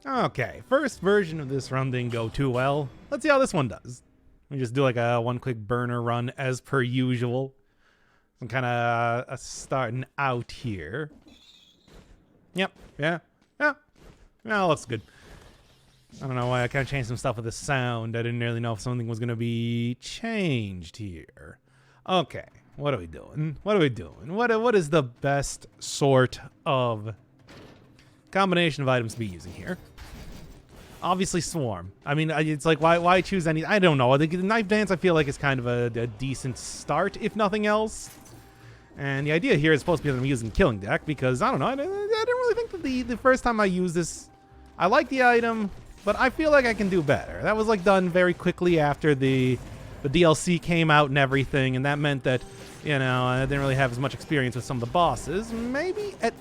Okay, first version of this run didn't go too well. Let's see how this one does. Let me just do like a one quick burner run as per usual. I'm kind of starting out here. Yep, yeah. Yeah, looks good. I don't know why I kind of changed some stuff with the sound. I didn't really know if something was going to be changed here. Okay, what are we doing? What is the best sort of combination of items to be using here? Obviously Swarm. I mean, it's like, why choose any? I don't know. The Knife Dance, I feel like, is kind of a decent start, if nothing else. And the idea here is supposed to be that I'm using Killing Deck because, I don't know, I didn't really think that the first time I used this, I like the item, but I feel like I can do better. That was like done very quickly after the DLC came out and everything, and that meant that, you know, I didn't really have as much experience with some of the bosses. Maybe at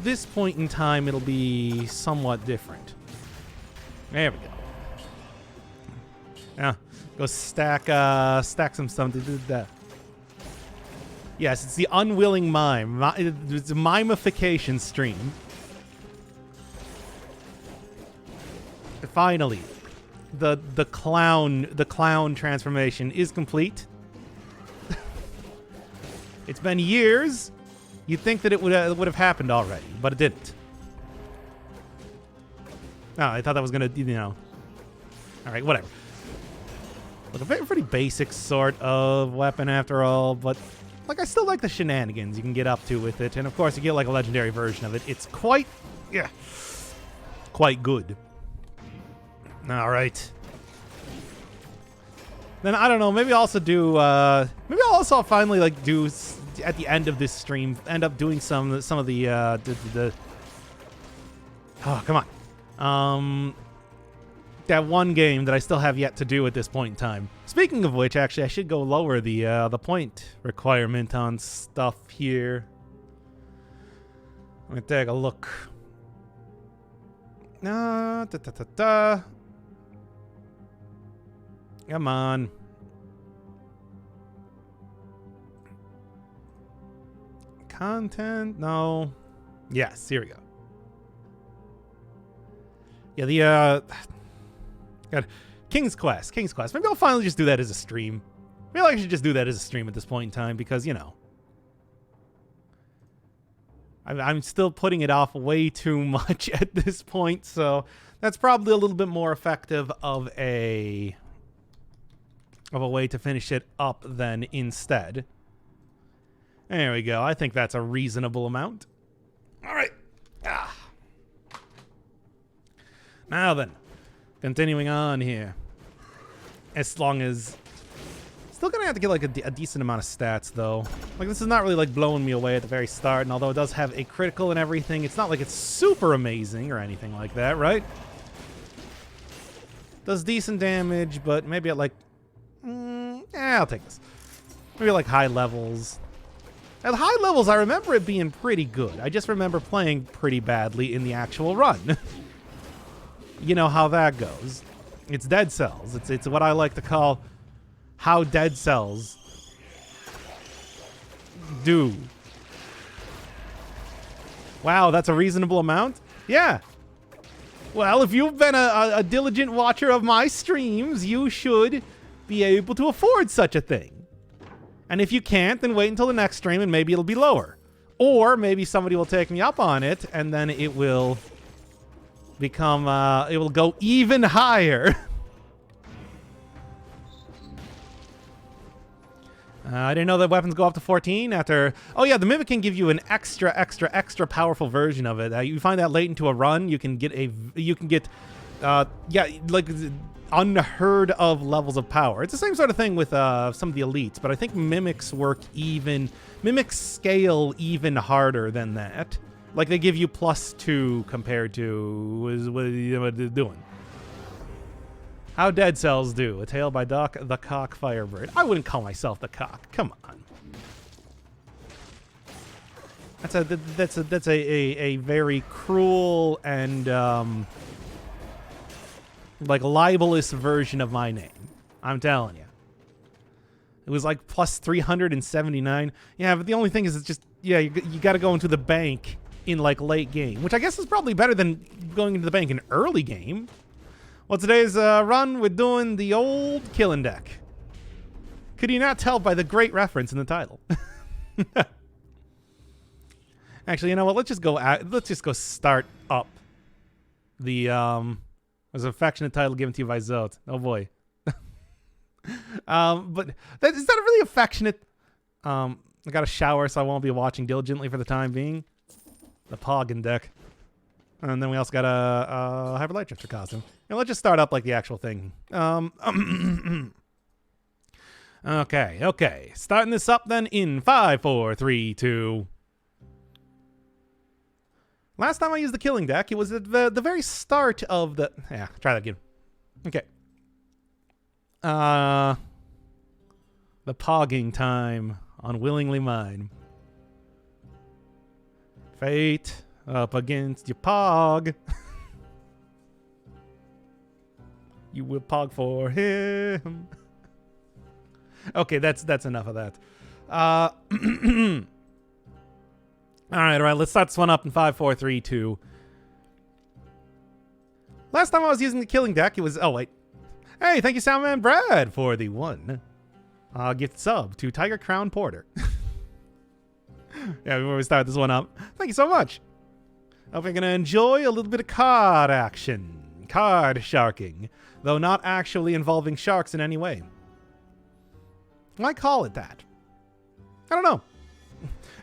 this point in time it'll be somewhat different. There we go. Yeah, go stack some stuff to do that. Yes, it's the Unwilling Mime. It's a mimification stream. Finally, the clown transformation is complete. It's been years. You'd think that it would have happened already, but it didn't. Oh, I thought that was gonna, you know. All right, whatever. Look, a pretty basic sort of weapon after all, but like I still like the shenanigans you can get up to with it, and of course you get like a legendary version of it. It's quite good. All right. Then I don't know. Maybe I'll also do. Maybe I'll also finally like do at the end of this stream. End up doing some of the. Oh, come on. That one game that I still have yet to do at this point in time. Speaking of which, actually, I should go lower the point requirement on stuff here. Let me take a look. Come on. Content? No. Yes, here we go. Yeah, God, King's Quest. Maybe I'll finally just do that as a stream. Maybe I should just do that as a stream at this point in time because, you know, I'm still putting it off way too much at this point, so that's probably a little bit more effective of a way to finish it up than instead. There we go. I think that's a reasonable amount. All right. Now then, continuing on here. As long as... Still gonna have to get like a decent amount of stats though. Like this is not really like blowing me away at the very start, and although it does have a critical and everything, it's not like it's super amazing or anything like that, right? Does decent damage, but maybe at like... I'll take this. Maybe like high levels. At high levels, I remember it being pretty good. I just remember playing pretty badly in the actual run. You know how that goes. It's Dead Cells. It's what I like to call how Dead Cells do. Wow, that's a reasonable amount? Yeah. Well, if you've been a diligent watcher of my streams, you should be able to afford such a thing. And if you can't, then wait until the next stream and maybe it'll be lower. Or maybe somebody will take me up on it and then it will become, it will go even higher. I didn't know that weapons go up to 14 after... Oh yeah, the Mimic can give you an extra powerful version of it. You find that late into a run, you can get like unheard of levels of power. It's the same sort of thing with some of the elites, but I think Mimics Mimics scale even harder than that. Like they give you +2 compared to what they're doing. How Dead Cells do. A Tale by Doc the Cock Firebird. I wouldn't call myself the Cock. Come on. That's a very cruel and like libelous version of my name. I'm telling you. It was like +379. Yeah, but the only thing is it's just, yeah, you got to go into the bank in like late game, which I guess is probably better than going into the bank in early game. Well, today's run, we're doing the old killing deck. Could you not tell by the great reference in the title? Actually, you know what? Let's just go start up the was an affectionate title given to you by Zote. Oh boy. But is that really affectionate? I got a shower, so I won't be watching diligently for the time being. The Poggin deck. And then we also got a Hyperlight Drifter costume. And let's just start up like the actual thing. Okay. Starting this up then in 5, 4, 3, 2. Last time I used the killing deck, it was at the very start of the... Yeah, try that again. Okay. The pogging time. Unwillingly mine. Fate up against your pog. You will pog for him. Okay, that's enough of that. All right. Let's start this one up in 5, 4, 3, 2. Last time I was using the killing deck, it was... Oh, wait. Hey, thank you, Soundman Brad, for the one gift sub to Tiger Crown Porter. Yeah, before we start this one up, thank you so much. Hope you're going to enjoy a little bit of card action. Card sharking, though not actually involving sharks in any way. Why call it that? I don't know.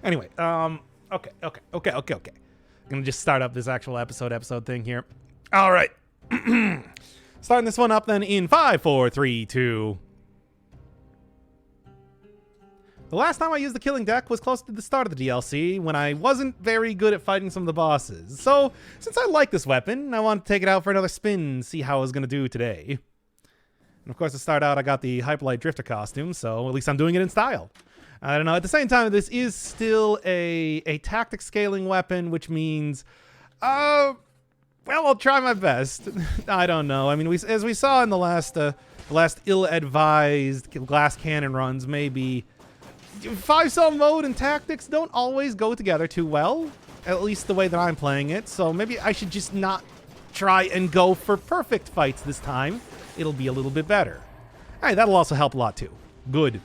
Anyway, okay. I'm gonna just start up this actual episode thing here. All right. Starting this one up then in 5, 4, 3, 2. The last time I used the killing deck was close to the start of the DLC when I wasn't very good at fighting some of the bosses. So, since I like this weapon, I want to take it out for another spin and see how I was gonna do today. And of course, to start out, I got the Hyperlight Drifter costume, so at least I'm doing it in style. I don't know. At the same time, this is still a tactic scaling weapon, which means, well, I'll try my best. I don't know. I mean, as we saw in the last ill-advised glass cannon runs, maybe 5-cell mode and tactics don't always go together too well, at least the way that I'm playing it. So maybe I should just not try and go for perfect fights this time. It'll be a little bit better. Hey, that'll also help a lot too. Good.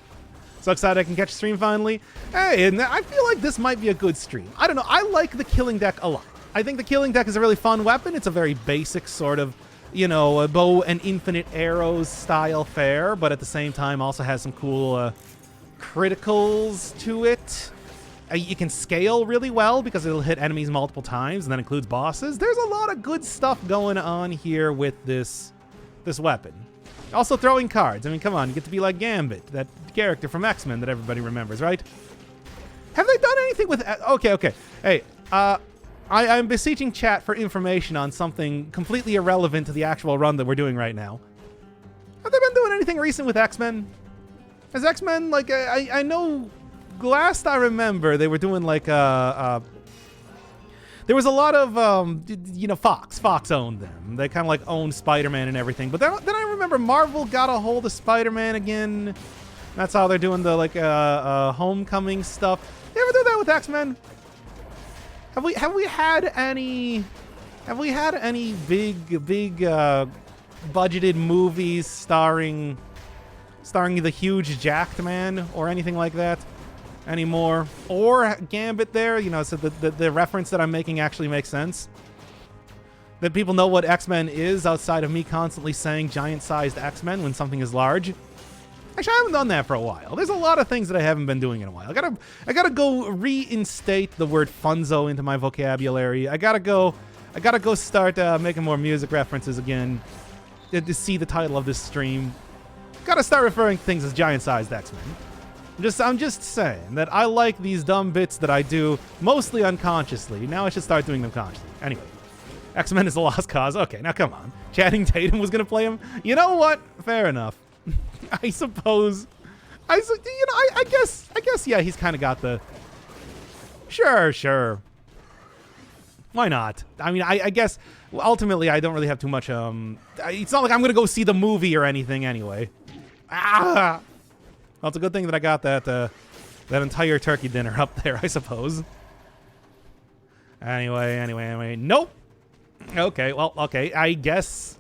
So excited I can catch a stream finally. Hey, and I feel like this might be a good stream. I don't know. I like the killing deck a lot. I think the killing deck is a really fun weapon. It's a very basic sort of, you know, a bow and infinite arrows style fare, but at the same time also has some cool criticals to it. You can scale really well because it'll hit enemies multiple times, and that includes bosses. There's a lot of good stuff going on here with this weapon. Also throwing cards. I mean, come on, you get to be like Gambit, that character from X-Men that everybody remembers, right? Have they done anything with... Okay. Hey, I'm beseeching chat for information on something completely irrelevant to the actual run that we're doing right now. Have they been doing anything recent with X-Men? Has X-Men, like, I know last I remember they were doing like there was a lot of you know, Fox owned them. They kind of like owned Spider-Man and everything. But then I remember Marvel got a hold of Spider-Man again. That's how they're doing the like Homecoming stuff. You ever do that with X-Men? Have we had any big budgeted movies starring the huge jacked man or anything like that anymore? Or Gambit there, you know, so the reference that I'm making actually makes sense. That people know what X-Men is outside of me constantly saying giant-sized X-Men when something is large. Actually, I haven't done that for a while. There's a lot of things that I haven't been doing in a while. I gotta go reinstate the word funzo into my vocabulary. I gotta go start making more music references again to see the title of this stream. Gotta start referring to things as giant-sized X-Men. I'm just saying that I like these dumb bits that I do mostly unconsciously. Now I should start doing them consciously. Anyway, X-Men is a lost cause. Okay, now come on. Channing Tatum was gonna play him. You know what? Fair enough. I suppose. You know, I guess. Yeah, he's kind of got the. Sure. Why not? I mean, I guess. Ultimately, I don't really have too much. It's not like I'm gonna go see the movie or anything anyway. Well, it's a good thing that I got that entire turkey dinner up there, I suppose. Anyway. Nope. Okay, well, okay. I guess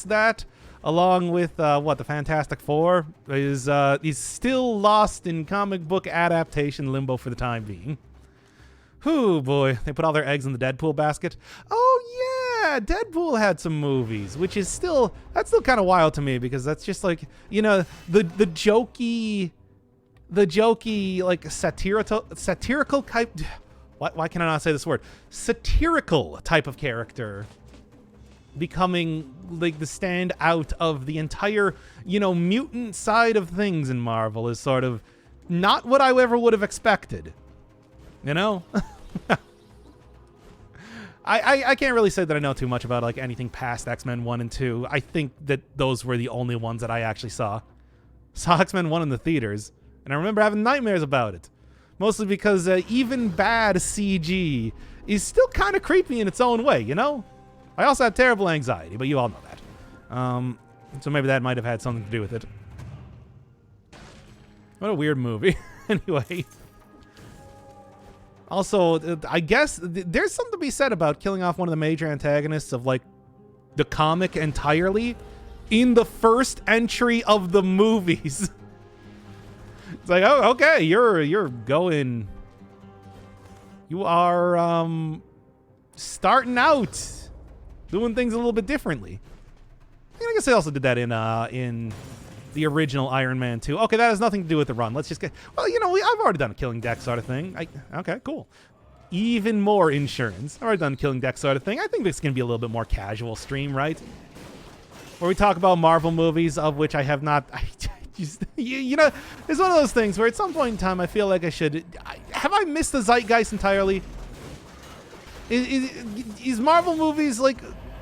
that, along with the Fantastic Four, is still lost in comic book adaptation limbo for the time being. Whew, boy, they put all their eggs in the Deadpool basket. Oh yeah, Deadpool had some movies, which is still kind of wild to me, because that's just like, you know, the jokey like satirical type. Why can I not say this word? Satirical type of character becoming like the standout of the entire, you know, mutant side of things in Marvel is sort of not what I ever would have expected. You know? I can't really say that I know too much about like anything past X-Men 1 and 2. I think that those were the only ones that I actually saw. Saw X-Men 1 in the theaters, and I remember having nightmares about it. Mostly because even bad CG is still kind of creepy in its own way, you know? I also had terrible anxiety, but you all know that. So maybe that might have had something to do with it. What a weird movie. Anyway. Also, I guess there's something to be said about killing off one of the major antagonists of, like, the comic entirely in the first entry of the movies. It's like, oh, okay, you're going. You are starting out doing things a little bit differently. I guess they also did that in the original Iron Man 2. Okay, that has nothing to do with the run. Let's just get. Well, you know, I've already done a killing deck sort of thing. Okay, cool. Even more insurance. I've already done a killing deck sort of thing. I think this is gonna be a little bit more casual stream, right? Where we talk about Marvel movies, of which I have not. You know, it's one of those things where at some point in time I feel like I should. Have I missed the zeitgeist entirely? Is Marvel movies like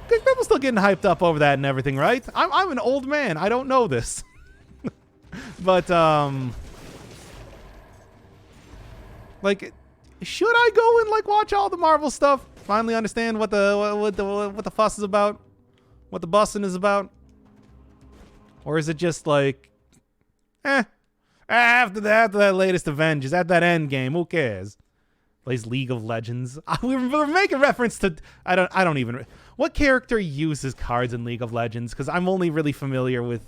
people still getting hyped up over that and everything, right? I'm an old man. I don't know this, but like, should I go and like watch all the Marvel stuff? Finally understand what the fuss is about, what the bussin' is about, or is it just like? After that latest Avengers, after that end game, who cares? Plays League of Legends. We're making reference to I don't even. What character uses cards in League of Legends? Because I'm only really familiar with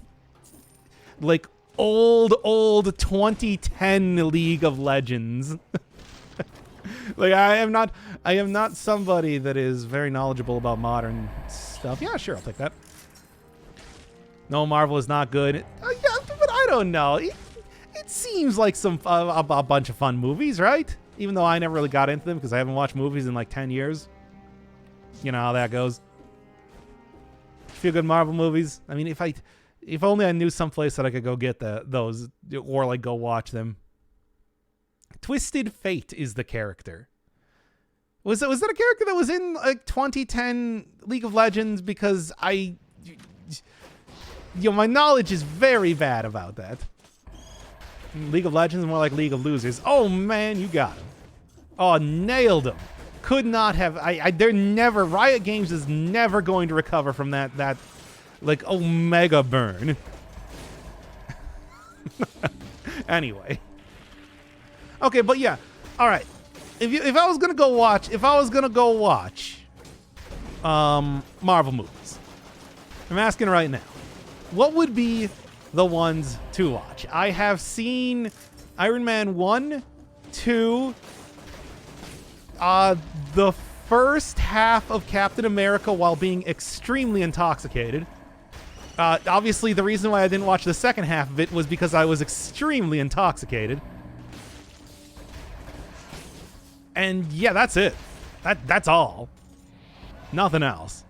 like old 2010 League of Legends. Like I am not somebody that is very knowledgeable about modern stuff. Yeah, sure, I'll take that. No, Marvel is not good. Yeah, but I don't know. It seems like a bunch of fun movies, right? Even though I never really got into them because I haven't watched movies in like 10 years. You know how that goes. Feel good Marvel movies. I mean, if only I knew someplace that I could go get those or like go watch them. Twisted Fate is the character. Was that a character that was in like 2010 League of Legends? Because my knowledge is very bad about that. League of Legends is more like League of Losers. Oh man, you got him. Oh, nailed him. Could not have. They're never. Riot Games is never going to recover from that like omega burn. Anyway. Okay, but yeah. All right. If I was gonna go watch Marvel movies, I'm asking right now, what would be the ones to watch? I have seen Iron Man 1, 2, the first half of Captain America while being extremely intoxicated. Obviously, the reason why I didn't watch the second half of it was because I was extremely intoxicated. And yeah, that's it. That's all. Nothing else.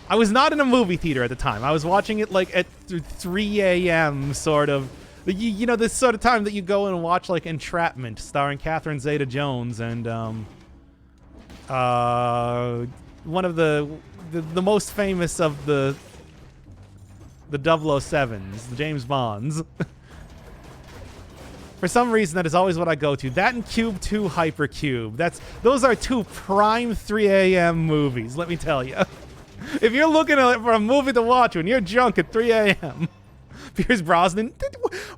I was not in a movie theater at the time. I was watching it like at 3 a.m. sort of. You know, this sort of time that you go and watch like Entrapment, starring Catherine Zeta-Jones and one of the most famous of the 007s, the James Bonds. For some reason, that is always what I go to. That and Cube 2 Hypercube. Those are two prime 3 a.m. movies, let me tell you. If you're looking for a movie to watch when you're drunk at 3 a.m., Pierce Brosnan, in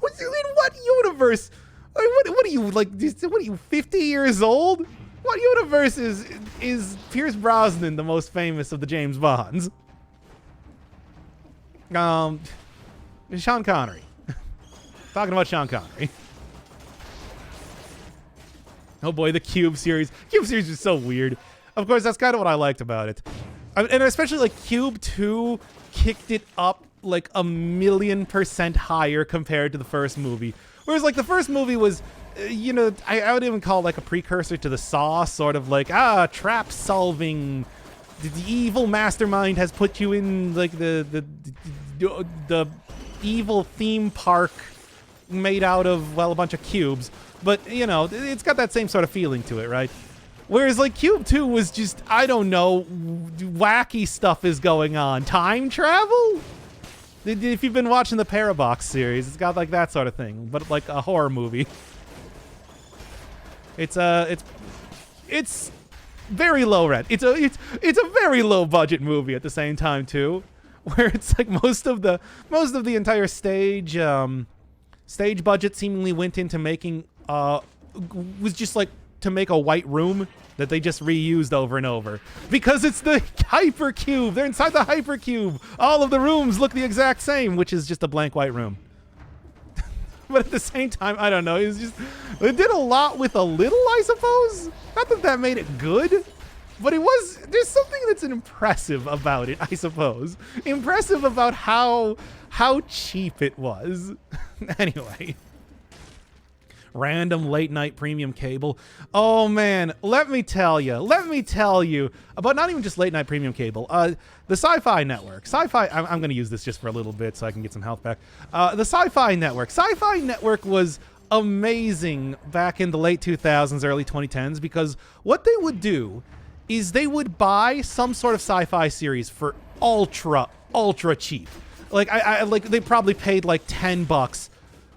what universe? What are you, like, what are you, 50 years old? What universe is Pierce Brosnan the most famous of the James Bonds? Sean Connery. Talking about Sean Connery. Oh boy, the Cube series. Cube series is so weird. Of course, that's kind of what I liked about it. And especially like Cube 2 kicked it up like 1,000,000% higher compared to the first movie. Whereas like the first movie was, you know, I would even call it like a precursor to the Saw, sort of like, trap solving. The evil mastermind has put you in like the evil theme park made out of, well, a bunch of cubes. But, you know, it's got that same sort of feeling to it, right? Whereas, like, Cube 2 was just, I don't know, wacky stuff is going on. Time travel? If you've been watching the Parabox series, it's got, like, that sort of thing. But, like, a horror movie. It's very low rent. It's a very low budget movie at the same time, too. Where it's, like, most of the entire stage budget seemingly went into making, was just, like, to make a white room that they just reused over and over. Because it's the hypercube. They're inside the hypercube. All of the rooms look the exact same, which is just a blank white room. But at the same time, I don't know. It did a lot with a little, I suppose. Not that that made it good, but there's something that's impressive about it, I suppose. Impressive about how cheap it was. Anyway. Random late night premium cable. Oh man, let me tell you about not even just late night premium cable. The Sci-Fi Network. I'm going to use this just for a little bit so I can get some health back. The Sci-Fi Network. Sci-Fi Network was amazing back in the late 2000s, early 2010s, because what they would do is they would buy some sort of sci-fi series for ultra cheap. Like I like they probably paid like $10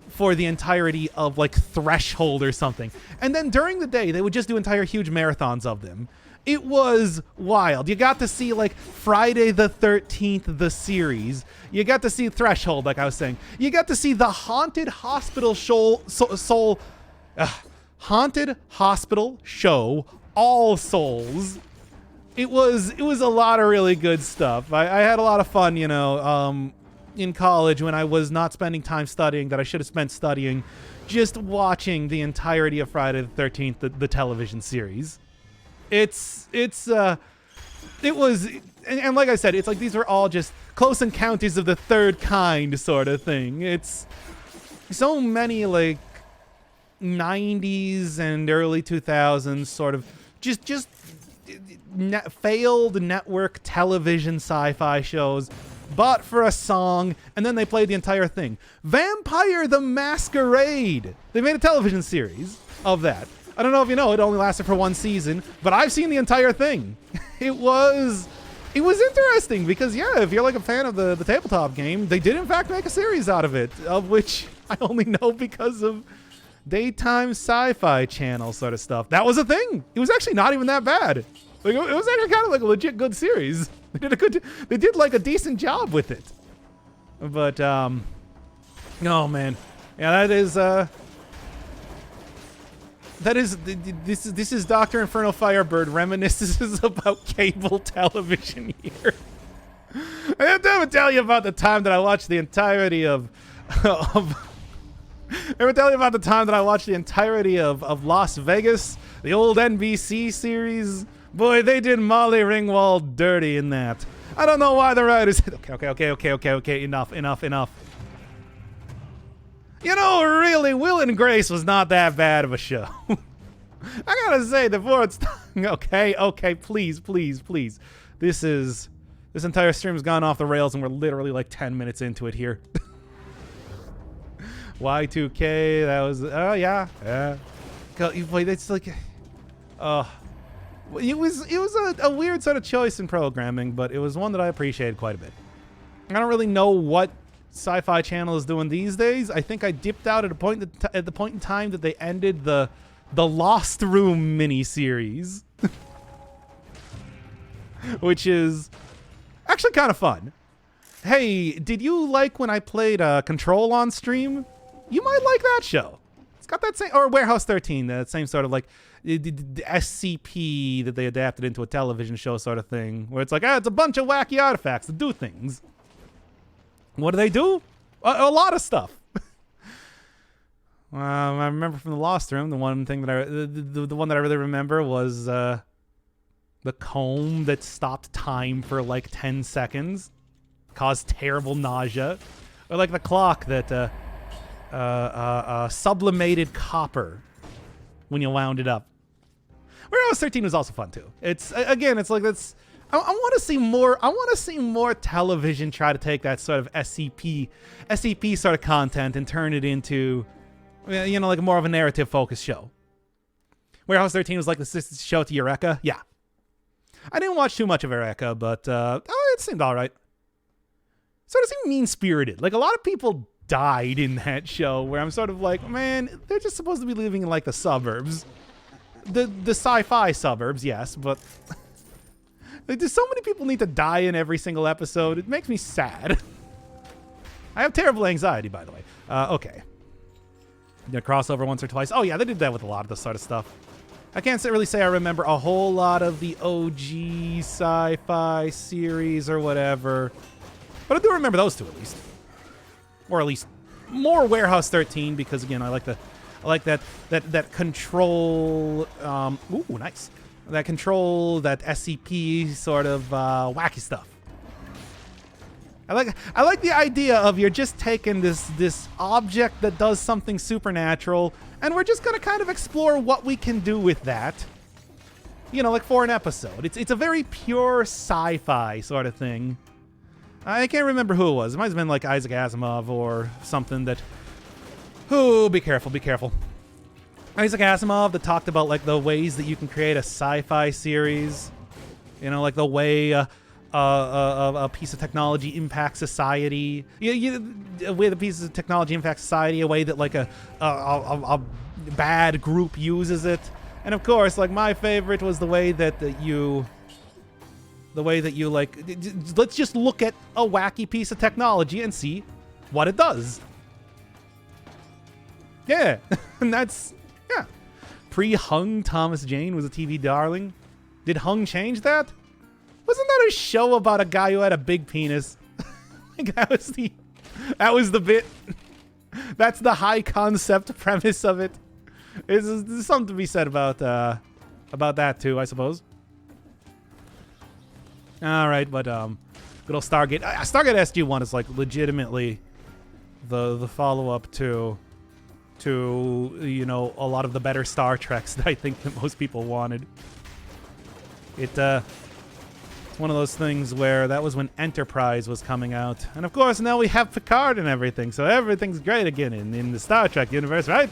for the entirety of like Threshold or something. And then during the day, they would just do entire huge marathons of them. It was wild. You got to see like Friday the 13th, the series. You got to see Threshold, like I was saying. You got to see the Haunted Hospital Haunted Hospital show, All Souls. It was a lot of really good stuff. I had a lot of fun, you know, in college when I was not spending time studying that I should have spent studying, just watching the entirety of Friday the 13th, the television series. It was, and like I said, it's like these were all just close encounters of the third kind sort of thing. It's so many like 90s and early 2000s sort of just failed network television sci-fi shows bought for a song, and then they played the entire thing. Vampire the Masquerade. They made a television series of that. I don't know if you know, it only lasted for one season, but I've seen the entire thing. It was interesting because, yeah, if you're like a fan of the tabletop game, they did in fact make a series out of it, of which I only know because of daytime sci-fi channel sort of stuff. That was a thing. It was actually not even that bad. Like, it was actually kind of like a legit good series. They did like a decent job with it. But oh man, yeah, this is Dr. Inferno Firebird reminiscences about cable television here. I have to tell you about the time that I watched the entirety of Las Vegas, the old NBC series. Boy, they did Molly Ringwald dirty in that. I don't know why the writers... Okay, enough. You know, really, Will and Grace was not that bad of a show. I gotta say, before it's... Okay, please. This entire stream's gone off the rails and we're literally like 10 minutes into it here. Y2K, that was... Oh, yeah. It's like... It was a weird sort of choice in programming, but it was one that I appreciated quite a bit. I don't really know what Sci-Fi Channel is doing these days. I think I dipped out at the point in time that they ended the Lost Room miniseries, which is actually kind of fun. Hey, did you like when I played Control on stream? You might like that show. It's got that same, or Warehouse 13, that same sort of like, the SCP that they adapted into a television show sort of thing, where it's like, it's a bunch of wacky artifacts that do things. What do they do? A lot of stuff. I remember from the Lost Room, the one thing that the one that I really remember was the comb that stopped time for like 10 seconds, caused terrible nausea, or like the clock that sublimated copper when you wound it up. Warehouse 13 was also fun too. It's again, it's like that's. I want to see more. I want to see more television try to take that sort of SCP sort of content and turn it into, you know, like more of a narrative focused show. Warehouse 13 was like the sister show to Eureka. Yeah, I didn't watch too much of Eureka, but it seemed all right. Sort of seemed mean spirited. Like a lot of people died in that show, where I'm sort of like, man, they're just supposed to be living in like the suburbs, the sci-fi suburbs, yes, but. Like, do so many people need to die in every single episode? It makes me sad. I have terrible anxiety, by the way. Okay. Did a crossover once or twice. Oh, yeah, they did that with a lot of this sort of stuff. I can't really say I remember a whole lot of the OG sci-fi series or whatever. But I do remember those two, at least. Or at least more Warehouse 13, because, again, I like that control... ooh, nice. That control, that SCP sort of wacky stuff. I like the idea of you're just taking this object that does something supernatural, and we're just gonna kind of explore what we can do with that. You know, like for an episode. It's a very pure sci-fi sort of thing. I can't remember who it was. It might have been like Isaac Asimov or something that. Oh, be careful, be careful. Isaac Asimov that talked about like the ways that you can create a sci-fi series, you know, like the way a piece of technology impacts society. A way the piece of technology impacts society, a way that like a bad group uses it, and of course, like my favorite was the way that you like. Let's just look at a wacky piece of technology and see what it does. Yeah, and that's. Yeah. Pre-Hung Thomas Jane was a TV darling. Did Hung change that? Wasn't that a show about a guy who had a big penis? Like that was the bit. That's the high concept premise of it. There's something to be said about that too, I suppose. All right, but good old Stargate. Stargate SG-1 is like legitimately the follow-up to you know, a lot of the better Star Treks that I think that most people wanted. It's one of those things where that was when Enterprise was coming out, and of course now we have Picard and everything, so everything's great again in the Star Trek universe, right?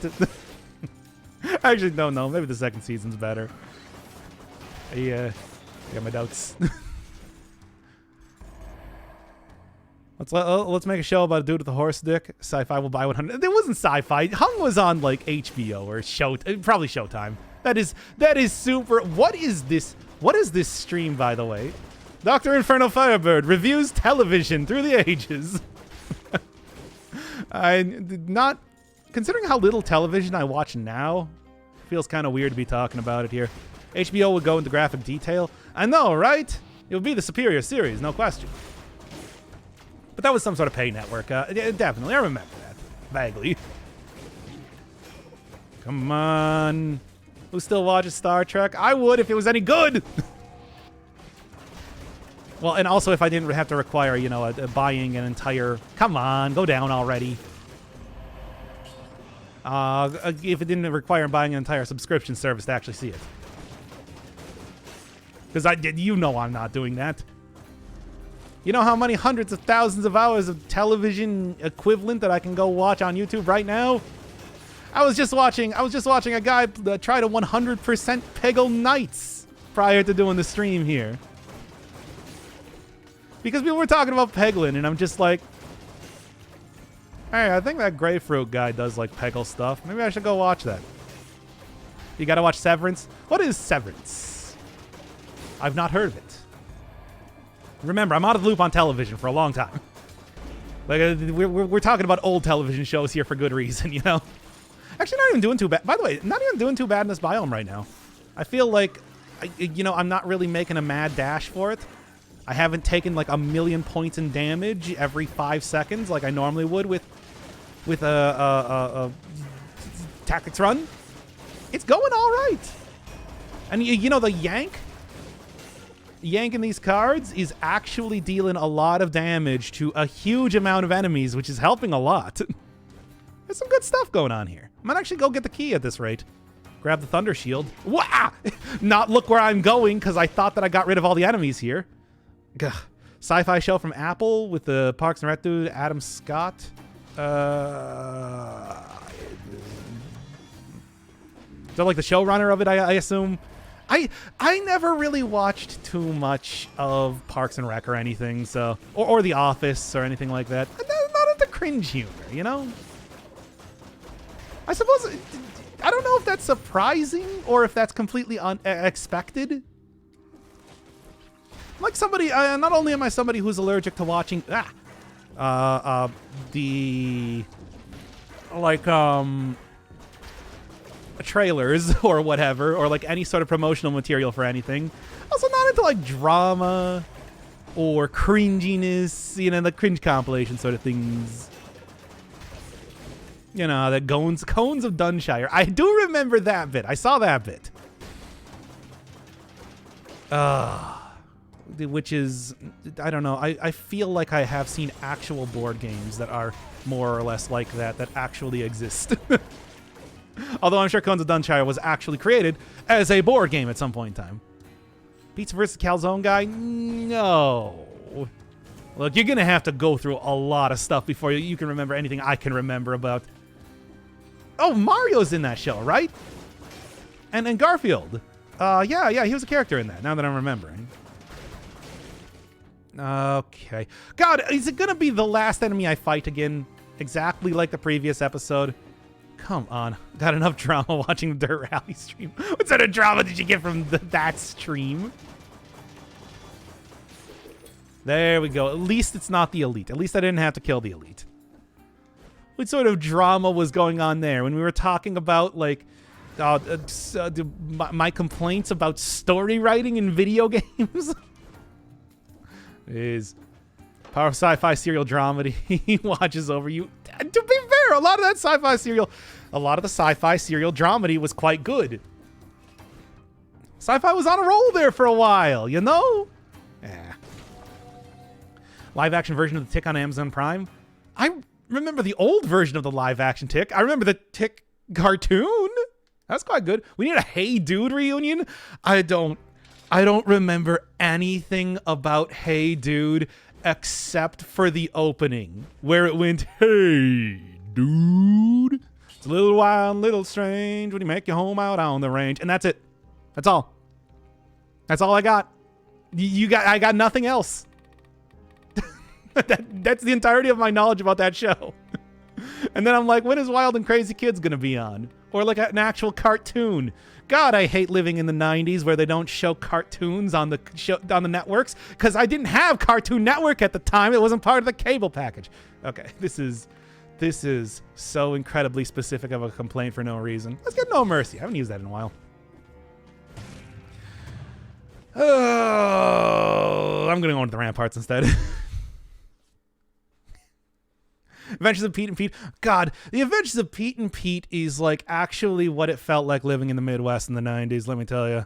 I actually don't know. Maybe the second season's better. I got my doubts. Let's make a show about a dude with a horse dick. Sci-Fi will buy 100. It wasn't Sci-Fi. Hung was on like HBO or probably Showtime. That is super. What is this? What is this stream, by the way? Dr. Inferno Firebird reviews television through the ages. I did not, considering how little television I watch now, feels kind of weird to be talking about it here. HBO would go into graphic detail. I know, right? It would be the superior series, no question. But that was some sort of pay network. Definitely, I remember that. Vaguely. Come on. Who still watches Star Trek? I would if it was any good! Well, and also if I didn't have to require, you know, buying an entire... Come on, go down already. If it didn't require buying an entire subscription service to actually see it. Because you know I'm not doing that. You know how many hundreds of thousands of hours of television equivalent that I can go watch on YouTube right now? I was just watching a guy try to 100% Peggle Knights prior to doing the stream here. Because people were talking about Peglin, and I'm just like, hey, I think that Grapefruit guy does like Peggle stuff. Maybe I should go watch that. You gotta watch Severance? What is Severance? I've not heard of it. Remember, I'm out of the loop on television for a long time. Like we're talking about old television shows here for good reason, you know? Actually, not even doing too bad. By the way, not even doing too bad in this biome right now. I feel like, I'm not really making a mad dash for it. I haven't taken like 1,000,000 points in damage every 5 seconds like I normally would with a tactics run. It's going all right. And the yank in these cards is actually dealing a lot of damage to a huge amount of enemies, which is helping a lot. There's some good stuff going on here. I might actually go get the key at this rate. Grab the Thunder Shield. Wah! Not look where I'm going, because I thought that I got rid of all the enemies here. Gah. Sci-fi show from Apple with the Parks and Rec dude, Adam Scott. So like the showrunner of it, I assume. I never really watched too much of Parks and Rec or anything, so or The Office or anything like that. I'm not into cringe humor, I suppose I don't know if that's surprising or if that's completely unexpected. Like somebody, not only am I somebody who's allergic to watching trailers or whatever, or like any sort of promotional material for anything. Also not into like drama or cringiness, the cringe compilation sort of things. The Cones of Dunshire. I do remember that bit. I saw that bit. Which is, I don't know. I feel like I have seen actual board games that are more or less like that actually exist. Although I'm sure Cones of Dunshire was actually created as a board game at some point in time. Pizza vs. Calzone guy? No. Look, you're going to have to go through a lot of stuff before you can remember anything I can remember about. Oh, Mario's in that show, right? And Garfield. Yeah, he was a character in that, now that I'm remembering. Okay. God, is it going to be the last enemy I fight again? Exactly like the previous episode? Come on. Got enough drama watching the Dirt Rally stream. What sort of drama did you get from that stream? There we go. At least it's not the Elite. At least I didn't have to kill the Elite. What sort of drama was going on there when we were talking about, like, my complaints about story writing in video games? Is Power of Sci-Fi serial dramedy. He watches over you. To be fair, a lot of the sci-fi serial dramedy was quite good. Sci-fi was on a roll there for a while, Yeah. Live action version of the Tick on Amazon Prime. I remember the old version of the live action Tick. I remember the Tick cartoon. That's quite good. We need a Hey Dude reunion. I don't remember anything about Hey Dude except for the opening where it went, "Hey dude, it's a little wild, little strange when you make your home out on the range," and that's it. That's all. That's all I got. I got nothing else. That's the entirety of my knowledge about that show. And then I'm like, when is Wild and Crazy Kids gonna be on? Or like an actual cartoon? God, I hate living in the 90s where they don't show cartoons on the networks, because I didn't have Cartoon Network at the time. It wasn't part of the cable package. Okay, this is so incredibly specific of a complaint for no reason. Let's get No Mercy. I haven't used that in a while. Oh, I'm gonna go into the Ramparts instead. Adventures of Pete and Pete. God, the Adventures of Pete and Pete is like actually what it felt like living in the Midwest in the 90s, let me tell you.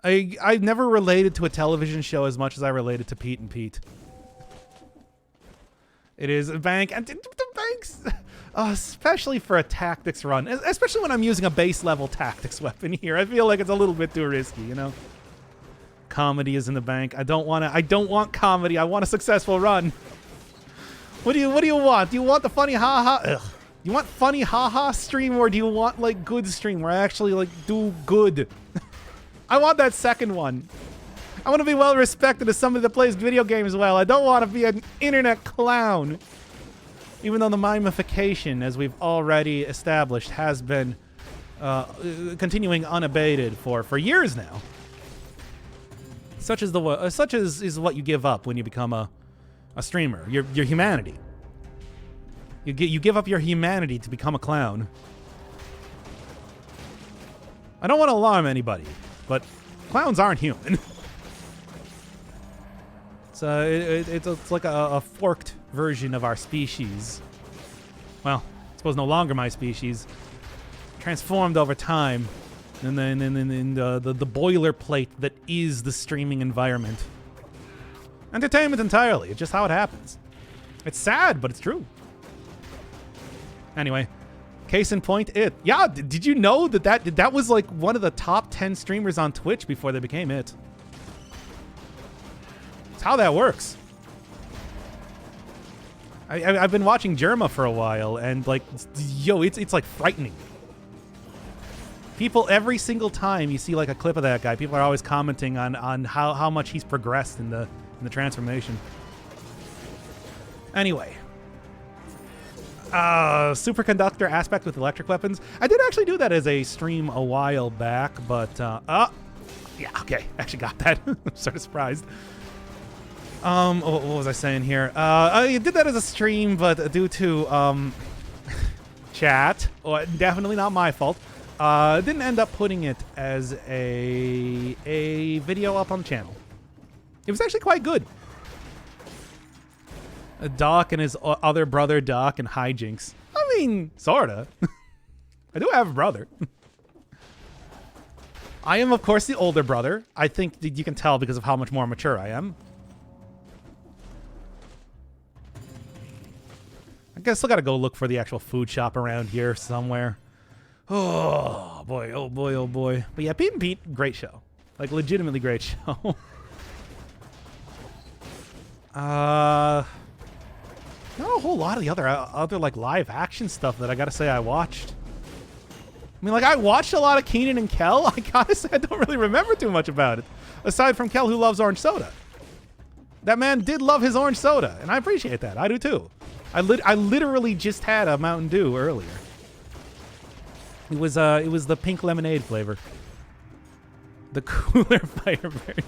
I never related to a television show as much as I related to Pete and Pete. It is a bank, and the banks, especially for a tactics run, especially when I'm using a base level tactics weapon here, I feel like it's a little bit too risky, Comedy is in the bank. I don't want comedy. I want a successful run. What do you want? Do you want the funny haha? Ugh. You want funny haha stream, or do you want like good stream where I actually like do good? I want that second one. I want to be well respected as somebody that plays video games well. I don't want to be an internet clown. Even though the mimification, as we've already established, has been continuing unabated for years now. Such is what you give up when you become a streamer. Your humanity. You give up your humanity to become a clown. I don't want to alarm anybody, but clowns aren't human. It's like a forked version of our species. Well, I suppose no longer my species. Transformed over time, and then in the boilerplate that is the streaming environment. Entertainment entirely. It's just how it happens. It's sad, but it's true. Anyway, case in point, it. Yeah, did you know that was like one of the top 10 streamers on Twitch before they became it? It's how that works. I've been watching Jerma for a while, and like, yo, it's like frightening. People, every single time you see like a clip of that guy, people are always commenting on how much he's progressed in the transformation. Anyway, superconductor aspect with electric weapons. I did actually do that as a stream a while back, but yeah, okay, actually got that. I'm sort of surprised. What was I saying here? I did that as a stream, but due to chat, definitely not my fault. Didn't end up putting it as a video up on the channel. It was actually quite good. Doc and his other brother Doc and hijinks. I mean, sorta. I do have a brother. I am, of course, the older brother. I think that you can tell because of how much more mature I am. I guess I still gotta go look for the actual food shop around here somewhere. Oh boy, oh boy, oh boy. But yeah, Pete and Pete, great show. Like, legitimately great show. Not a whole lot of the other like live action stuff that I gotta say I watched. I mean, like, I watched a lot of Keenan and Kel. I gotta say I don't really remember too much about it, aside from Kel, who loves orange soda. That man did love his orange soda, and I appreciate that. I do too. I literally just had a Mountain Dew earlier. It was the pink lemonade flavor. The cooler Firebird.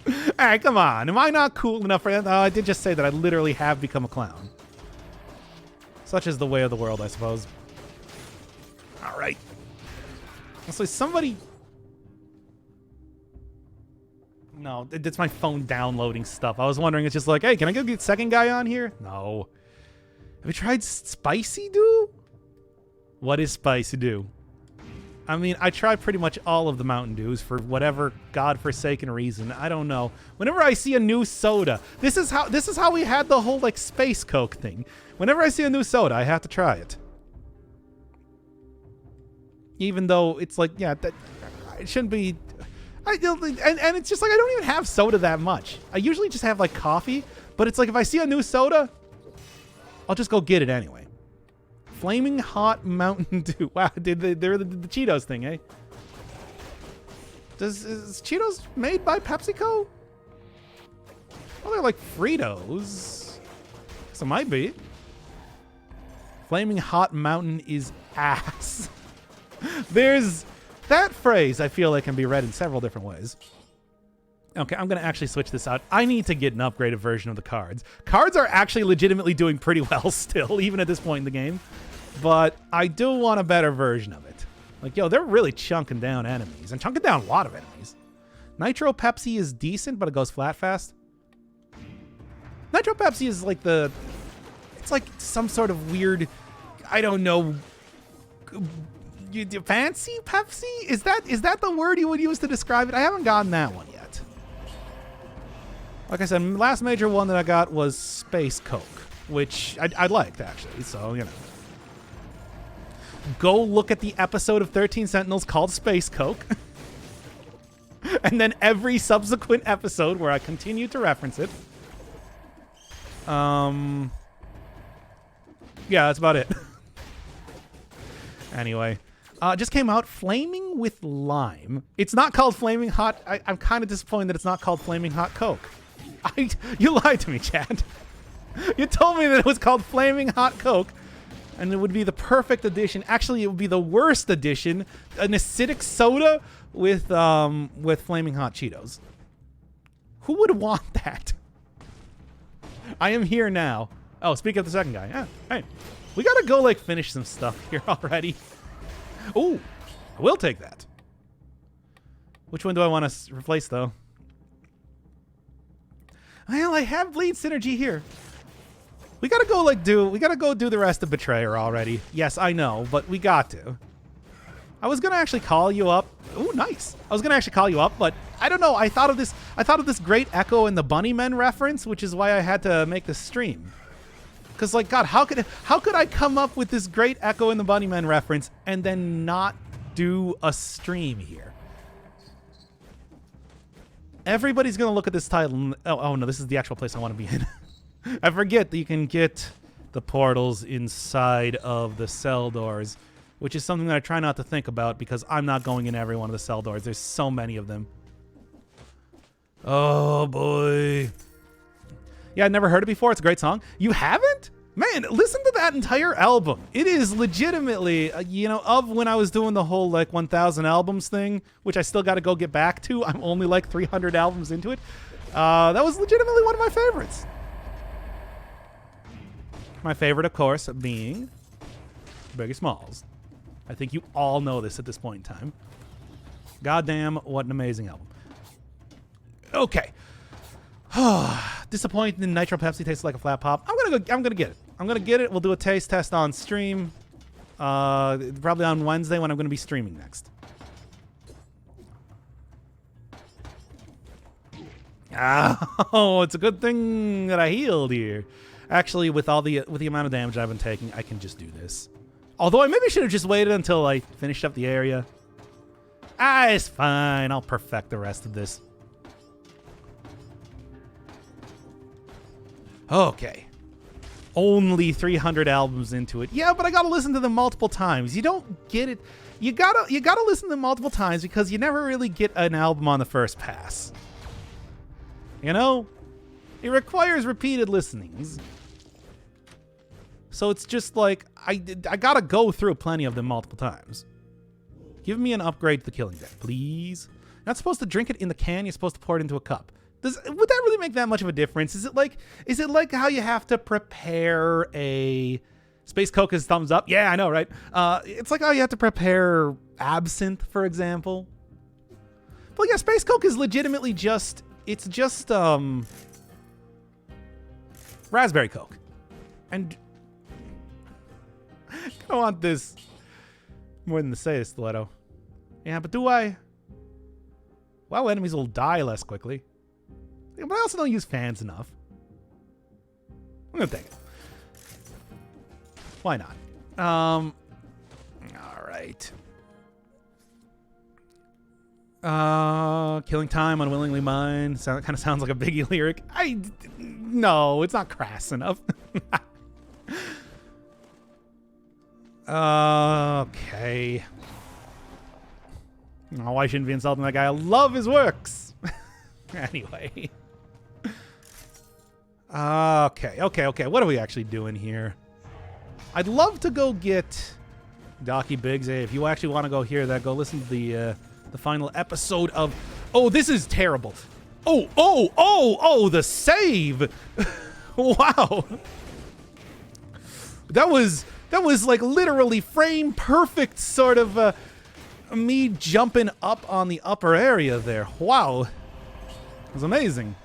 All right, come on. Am I not cool enough for that? I did just say that I literally have become a clown. Such is the way of the world, I suppose. All right. So somebody... No, it's my phone downloading stuff. I was wondering, it's just like, hey, can I go get second guy on here? No. Have you tried Spicy Dew? What is Spicy Dew? I mean, I try pretty much all of the Mountain Dews for whatever godforsaken reason. I don't know. Whenever I see a new soda, this is how we had the whole like Space Coke thing. Whenever I see a new soda, I have to try it. Even though it's like, yeah, that it shouldn't be. And it's just like I don't even have soda that much. I usually just have like coffee, but it's like if I see a new soda, I'll just go get it anyway. Flaming Hot Mountain Dew. Wow, they're the Cheetos thing, eh? Is Cheetos made by PepsiCo? Well, they're like Fritos. So it might be. Flaming Hot Mountain is ass. There's that phrase I feel like can be read in several different ways. Okay, I'm going to actually switch this out. I need to get an upgraded version of the cards. Cards are actually legitimately doing pretty well still, even at this point in the game. But I do want a better version of it. Like, yo, they're really chunking down enemies. And chunking down a lot of enemies. Nitro Pepsi is decent, but it goes flat fast. Nitro Pepsi is like it's like some sort of weird, I don't know, fancy Pepsi? Is that the word you would use to describe it? I haven't gotten that one yet. Like I said, last major one that I got was Space Coke, which I liked, actually, so, you know. Go look at the episode of 13 Sentinels called Space Coke. And then every subsequent episode where I continue to reference it. Yeah, that's about it. Anyway. Just came out, Flaming with Lime. It's not called Flaming Hot. I'm kind of disappointed that it's not called Flaming Hot Coke. You lied to me, Chad. You told me that it was called Flaming Hot Coke, and it would be the perfect addition. Actually, it would be the worst addition. An acidic soda with Flaming Hot Cheetos. Who would want that? I am here now. Oh, speak of the second guy. Yeah, hey. We gotta go, like, finish some stuff here already. Ooh, I will take that. Which one do I want to replace, though? Well, I have bleed synergy here. We gotta go do the rest of Betrayer already. Yes, I know, but we got to. I was gonna actually call you up. Ooh, nice. I was gonna actually call you up, but I don't know. I thought of this Great Echo and the Bunnymen reference, which is why I had to make this stream. Because, like, God, how could I come up with this Great Echo and the Bunnymen reference and then not do a stream here? Everybody's gonna look at this title. And, oh no, this is the actual place I want to be in. I forget that you can get the portals inside of the cell doors, which is something that I try not to think about because I'm not going in every one of the cell doors. There's so many of them. Oh boy. Yeah, I'd never heard it before. It's a great song. You haven't? Man, listen to that entire album. It is legitimately, of when I was doing the whole, 1,000 albums thing, which I still got to go get back to. I'm only, 300 albums into it. That was legitimately one of my favorites. My favorite, of course, being Biggie Smalls. I think you all know this at this point in time. Goddamn, what an amazing album. Okay. Disappointing. Nitro Pepsi tastes like a flat pop. I'm gonna get it. We'll do a taste test on stream. Probably on Wednesday when I'm gonna be streaming next. Oh, it's a good thing that I healed here. Actually, with the amount of damage I've been taking, I can just do this. Although I maybe should have just waited until I finished up the area. It's fine. I'll perfect the rest of this. Okay. Only 300 albums into it. Yeah, but I gotta listen to them multiple times. You don't get it. You gotta listen to them multiple times because you never really get an album on the first pass. You know? It requires repeated listenings. So it's just like, I gotta go through plenty of them multiple times. Give me an upgrade to the Killing Deck, please. You're not supposed to drink it in the can, you're supposed to pour it into a cup. Would that really make that much of a difference? Is it like how you have to prepare a Space Coke is thumbs up? Yeah, I know, right? It's like how you have to prepare absinthe, for example. But yeah, Space Coke is legitimately just raspberry Coke. And I don't want this more than to say, Stiletto. Yeah, but do I? Well, enemies will die less quickly. But I also don't use fans enough. I'm gonna take it. Why not? All right. Killing time, unwillingly mine. Kind of sounds like a Biggie lyric. No, it's not crass enough. Okay. Oh, I shouldn't be insulting that guy. I love his works. Anyway. Okay. What are we actually doing here? I'd love to go get Docky Biggs. Hey, if you actually want to go hear that, go listen to the final episode of... Oh, this is terrible. Oh, the save. Wow. That was like literally frame perfect sort of me jumping up on the upper area there. Wow. It was amazing.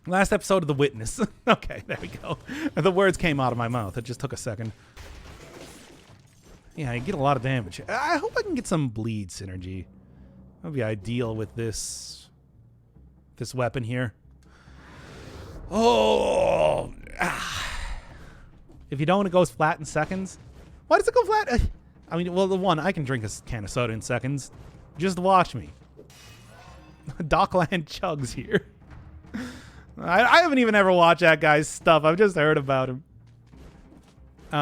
Last episode of The Witness. Okay, there we go. The words came out of my mouth. It just took a second. Yeah, I get a lot of damage. I hope I can get some bleed synergy. That would be ideal with this weapon here. Oh! If you don't, it goes flat in seconds. Why does it go flat? I mean, well, I can drink a can of soda in seconds. Just watch me. Dockland Chugs here. I haven't even ever watched that guy's stuff. I've just heard about him. What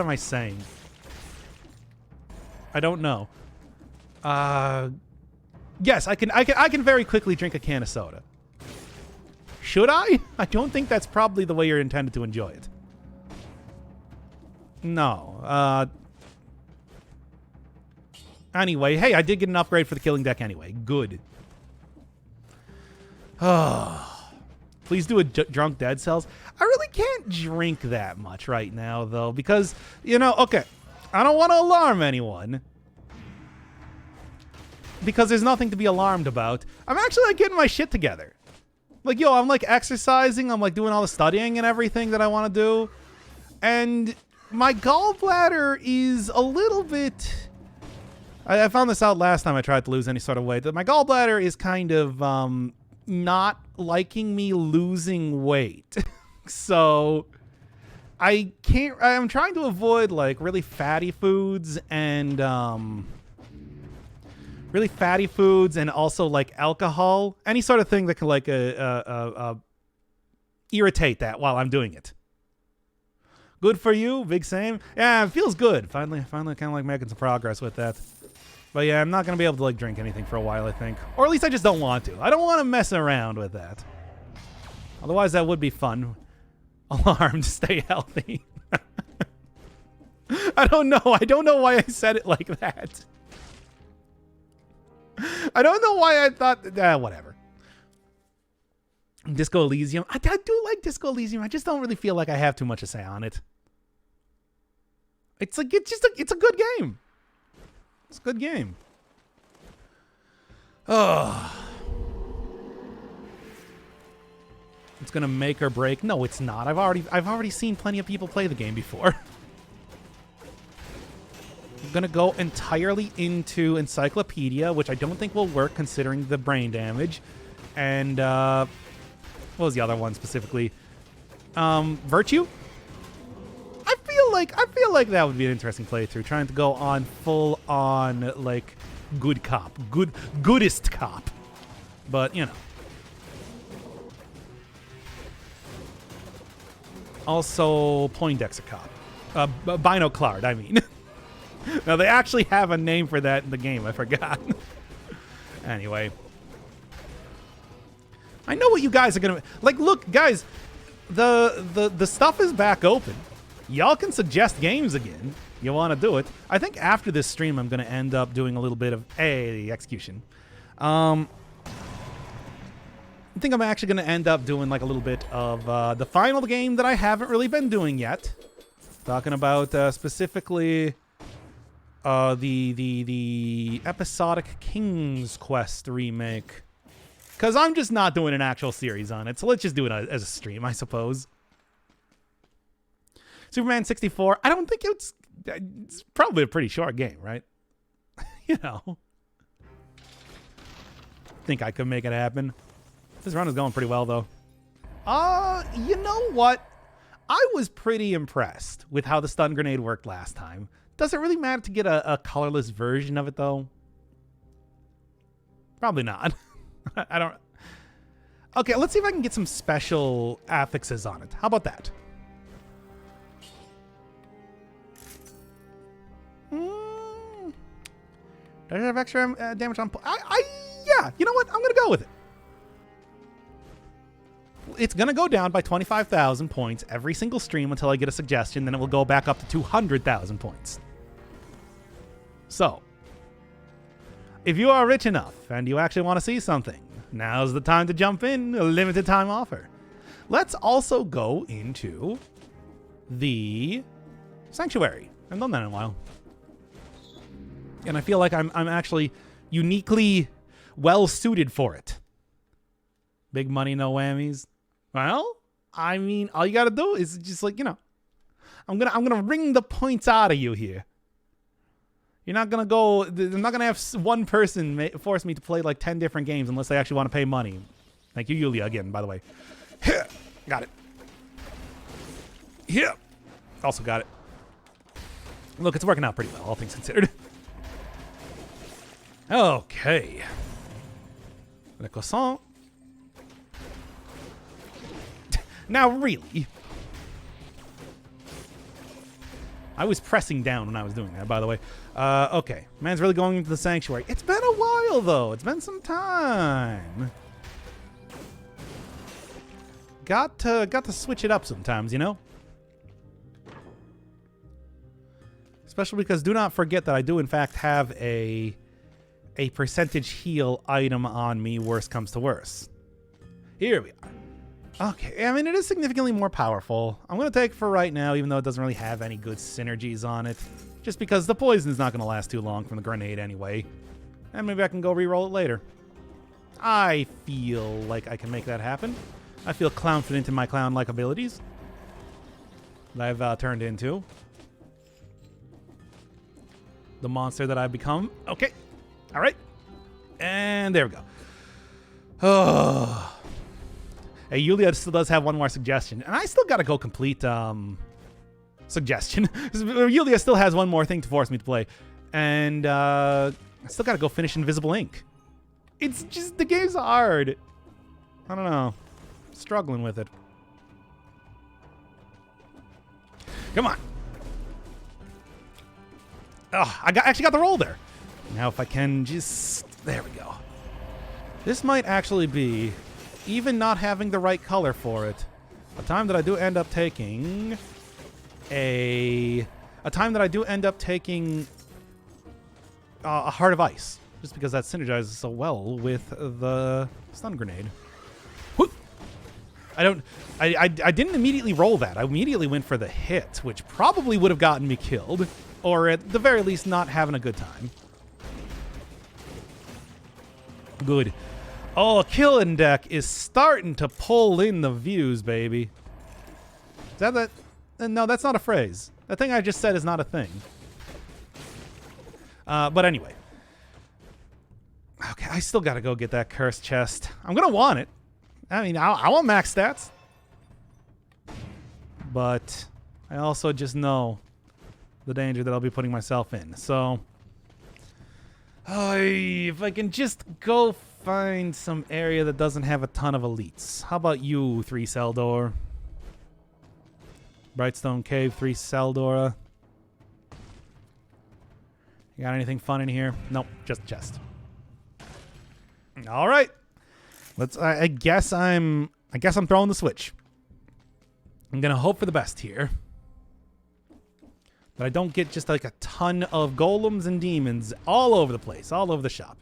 am I saying? I don't know. Yes, I can very quickly drink a can of soda. Should I? I don't think that's probably the way you're intended to enjoy it. No. Anyway, hey, I did get an upgrade for the Killing Deck anyway. Good. Oh, please do a drunk dead cells. I really can't drink that much right now, though, because, okay, I don't want to alarm anyone, because there's nothing to be alarmed about. I'm actually like getting my shit together. Like, yo, I'm like exercising. I'm like doing all the studying and everything that I want to do. And my gallbladder is a little bit... I found this out last time I tried to lose any sort of weight. That my gallbladder is kind of not liking me losing weight. So I can't... I'm trying to avoid like really fatty foods and... really fatty foods and also like alcohol. Any sort of thing that can like irritate that while I'm doing it. Good for you, Big Sam. Yeah, it feels good. Finally kind of like making some progress with that. But yeah, I'm not going to be able to like drink anything for a while, I think. Or at least I just don't want to. I don't want to mess around with that. Otherwise, that would be fun. Alarmed, stay healthy. I don't know. I don't know why I said it like that. I don't know why I thought... whatever. Disco Elysium. I do like Disco Elysium. I just don't really feel like I have too much to say on it. It's like it's a good game. It's a good game. Oh. It's gonna make or break. No, it's not. I've already seen plenty of people play the game before. I'm gonna go entirely into Encyclopedia, which I don't think will work considering the brain damage. And what was the other one specifically? Virtue? I feel like that would be an interesting playthrough, trying to go on full on like good cop. Goodest cop. But, you know. Also Poindexter cop. Binoclard, I mean. Now, they actually have a name for that in the game. I forgot. Anyway. I know what you guys are going to... Like, look, guys. The stuff is back open. Y'all can suggest games again. You want to do it. I think after this stream, I'm going to end up doing a little bit of... execution. I think I'm actually going to end up doing, like, a little bit of the final game that I haven't really been doing yet. Talking about, specifically... the episodic King's Quest remake. Because I'm just not doing an actual series on it, so let's just do it as a stream, I suppose. Superman 64, I don't think it's probably a pretty short game, right? You know. Think I could make it happen. This run is going pretty well, though. You know what? I was pretty impressed with how the stun grenade worked last time. Does it really matter to get a colorless version of it, though? Probably not. I don't... Okay, let's see if I can get some special affixes on it. How about that? Does it have extra damage on... yeah, you know what? I'm going to go with it. It's going to go down by 25,000 points every single stream until I get a suggestion. Then it will go back up to 200,000 points. So, if you are rich enough and you actually want to see something, now's the time to jump in. A limited time offer. Let's also go into the Sanctuary. I haven't done that in a while. And I feel like I'm actually uniquely well suited for it. Big money, no whammies. Well, I mean, all you got to do is just like, you know, I'm gonna wring the points out of you here. You're not gonna go. I'm not gonna have one person force me to play like 10 different games unless they actually want to pay money. Thank you, Yulia, again, by the way. Got it. Yeah. Also got it. Look, it's working out pretty well, all things considered. Okay. Le croissant. Now, really. I was pressing down when I was doing that, by the way. Okay. Man's really going into the Sanctuary. It's been a while, though. It's been some time. Got to switch it up sometimes, you know? Especially because do not forget that I do, in fact, have a percentage heal item on me, worst comes to worst. Here we are. Okay, I mean, it is significantly more powerful. I'm going to take it for right now, even though it doesn't really have any good synergies on it. Just because the poison is not going to last too long from the grenade anyway. And maybe I can go re-roll it later. I feel like I can make that happen. I feel confident in my clown-like abilities that I've turned into. The monster that I've become. Okay. All right. And there we go. Oh. Hey, Yulia still does have one more suggestion. And I still got to go complete suggestion. Yulia still has one more thing to force me to play. And I still got to go finish Invisible Ink. It's just, the game's hard. I don't know. Struggling with it. Come on. Oh, actually got the roll there. Now if I can just... There we go. This might actually be, even not having the right color for it, a time that I do end up taking a Heart of Ice. Just because that synergizes so well with the stun grenade. Whoop. I didn't immediately roll that. I immediately went for the hit, which probably would have gotten me killed. Or at the very least, not having a good time. Good. Oh, Killing Deck is starting to pull in the views, baby. Is that? No, that's not a phrase. The thing I just said is not a thing. But anyway. Okay, I still got to go get that cursed chest. I'm going to want it. I mean, I want max stats. But I also just know the danger that I'll be putting myself in. So, if I can just go find some area that doesn't have a ton of elites. How about you, 3 Seldor? Brightstone Cave, 3 Seldora. You got anything fun in here? Nope, just a chest. All right. Let's. I guess I'm throwing the switch. I'm gonna hope for the best here. That I don't get just like a ton of golems and demons all over the place, all over the shop.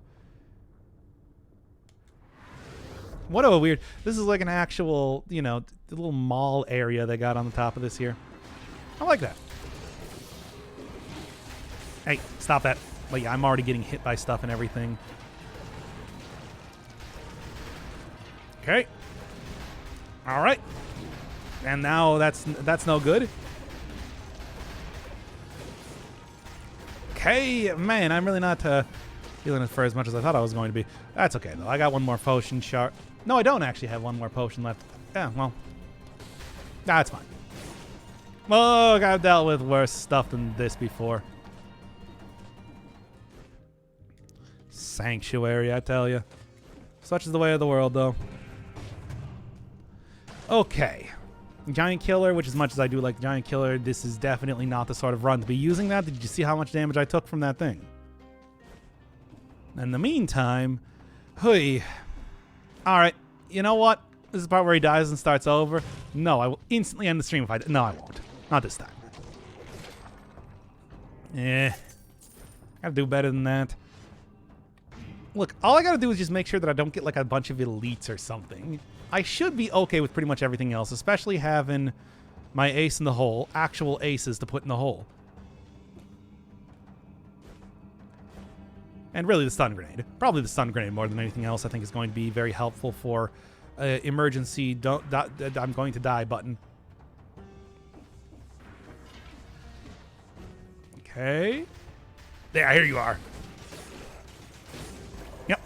What a weird... This is like an actual, you know, the little mall area they got on the top of this here. I like that. Hey, stop that. Like, I'm already getting hit by stuff and everything. Okay. All right. And now that's no good. Okay, man, I'm really not feeling it for as much as I thought I was going to be. That's okay, though. I got one more potion shard. No, I don't actually have one more potion left. Yeah, well. That's fine. Look, I've dealt with worse stuff than this before. Sanctuary, I tell you. Such is the way of the world, though. Okay. Giant Killer, which as much as I do like Giant Killer, this is definitely not the sort of run to be using that. Did you see how much damage I took from that thing? In the meantime, hui. Alright, you know what? This is the part where he dies and starts over. No, I will instantly end the stream if I... No, I won't. Not this time. Gotta do better than that. Look, all I gotta do is just make sure that I don't get like a bunch of elites or something. I should be okay with pretty much everything else, especially having my ace in the hole, actual aces to put in the hole. And really the stun grenade. Probably the stun grenade more than anything else I think is going to be very helpful for emergency I'm going to die button. Okay. There, here you are. Yep.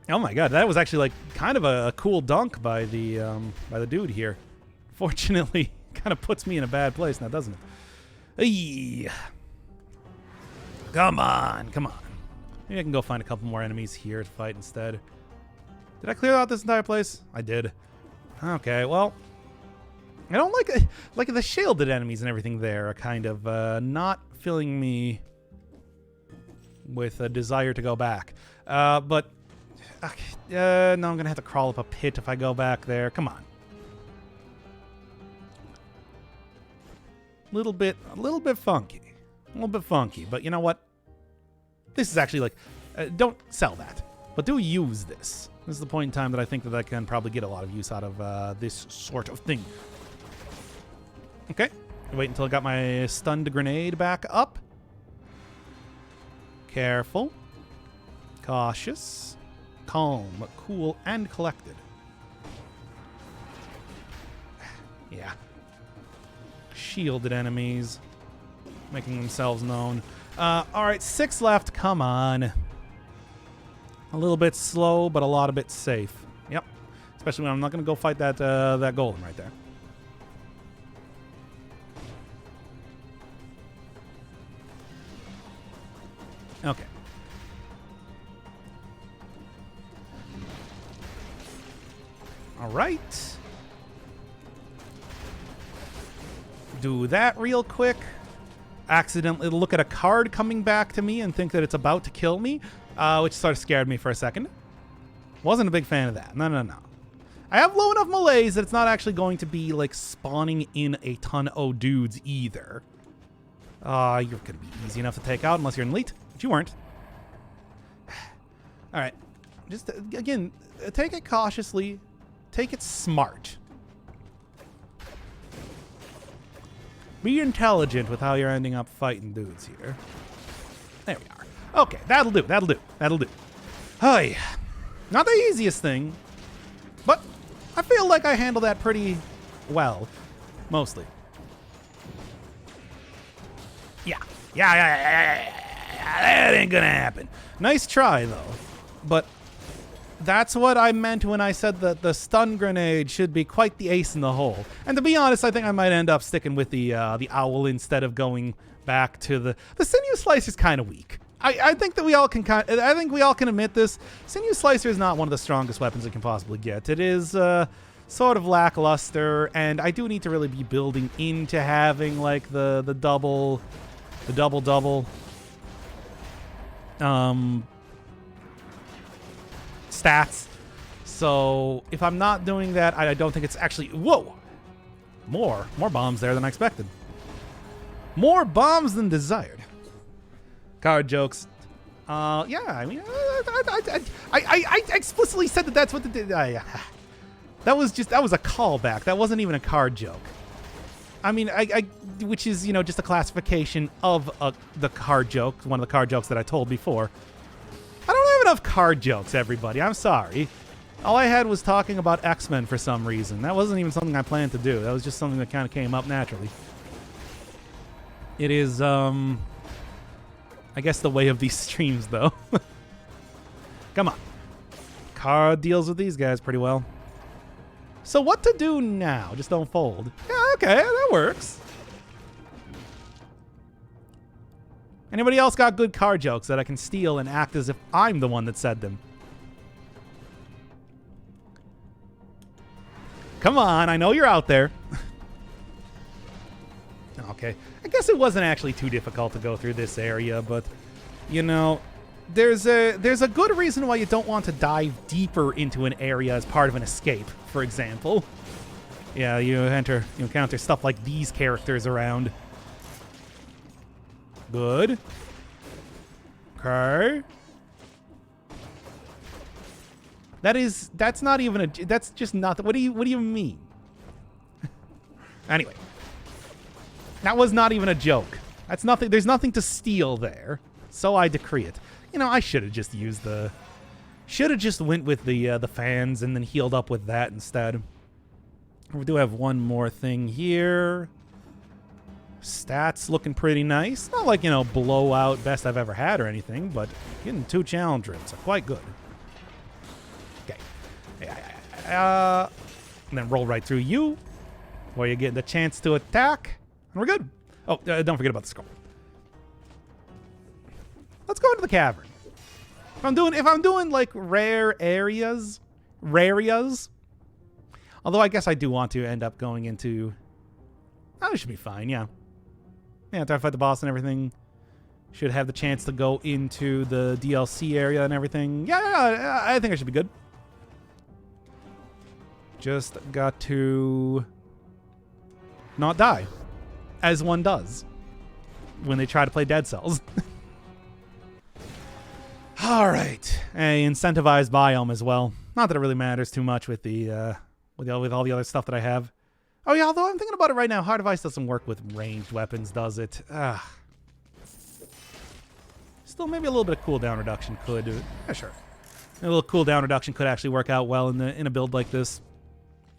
Oh my god, that was actually like kind of a cool dunk by the dude here. Fortunately, kind of puts me in a bad place now, doesn't it? Eey. Come on, come on. Maybe I can go find a couple more enemies here to fight instead. Did I clear out this entire place? I did. Okay, well, I don't like the shielded enemies and everything there are kind of not filling me with a desire to go back. But no, I'm gonna have to crawl up a pit if I go back there. Come on. A little bit funky. A little bit funky, but you know what? This is actually like, don't sell that, but do use this. This is the point in time that I think that I can probably get a lot of use out of this sort of thing. Okay, wait until I got my stunned grenade back up. Careful. Cautious. Calm, cool, and collected. Yeah. Shielded enemies. Making themselves known. Alright, 6 left. Come on. A little bit slow, but a lot of bit safe. Yep. Especially when I'm not going to go fight that that golem right there. Okay. All right. Do that real quick. Accidentally look at a card coming back to me and think that it's about to kill me, which sort of scared me for a second. Wasn't a big fan of that. No. I have low enough malaise that it's not actually going to be like spawning in a ton of dudes either. You're going to be easy enough to take out unless you're an elite, but you weren't. All right. Just, again, take it cautiously. Take it smart. Be intelligent with how you're ending up fighting dudes here. There we are. Okay, that'll do. Hi. Not the easiest thing, but I feel like I handled that pretty well. Mostly. Yeah. That ain't gonna happen. Nice try, though. But that's what I meant when I said that the stun grenade should be quite the ace in the hole. And to be honest, I think I might end up sticking with the owl instead of going back to the sinew slicer is kind of weak. I think that we all can admit this. Sinew slicer is not one of the strongest weapons it can possibly get. It is sort of lackluster, and I do need to really be building into having like the double stats. So if I'm not doing that, I don't think it's actually... Whoa! More bombs there than I expected. More bombs than desired. Card jokes. Yeah, I mean, I explicitly said that that's what that was a callback. That wasn't even a card joke. I mean, which is, you know, just a classification of the card joke, one of the card jokes that I told before. I don't have enough card jokes, everybody. I'm sorry. All I had was talking about X-Men for some reason. That wasn't even something I planned to do. That was just something that kind of came up naturally. It is, I guess the way of these streams, though. Come on. Card deals with these guys pretty well. So what to do now? Just don't fold. Yeah, okay, that works. Anybody else got good card jokes that I can steal and act as if I'm the one that said them? Come on, I know you're out there. Okay, I guess it wasn't actually too difficult to go through this area, but, you know, there's a good reason why you don't want to dive deeper into an area as part of an escape, for example. Yeah, you encounter stuff like these characters around. Good. Okay. That's not even a, that's just not, what do you mean? Anyway. That was not even a joke. That's nothing, there's nothing to steal there. So I decree it. You know, I should have just used went with the fans and then healed up with that instead. We do have one more thing here. Stats looking pretty nice. Not like, you know, blowout best I've ever had or anything, but getting 2 challenge rooms are quite good. Okay. And then roll right through you, where you get the chance to attack. And we're good. Oh, don't forget about the scroll. Let's go into the cavern. If I'm doing like rare areas, although I guess I do want to end up going into, oh, it should be fine, yeah. Yeah, after I fight the boss and everything, should have the chance to go into the DLC area and everything. Yeah, I think I should be good. Just got to not die, as one does when they try to play Dead Cells. All right, a incentivized biome as well. Not that it really matters too much with the with all the other stuff that I have. Oh yeah, although I'm thinking about it right now, Hard Device doesn't work with ranged weapons, does it? Still Still, maybe a little bit of cooldown reduction could. Yeah, sure. A little cooldown reduction could actually work out well in a build like this.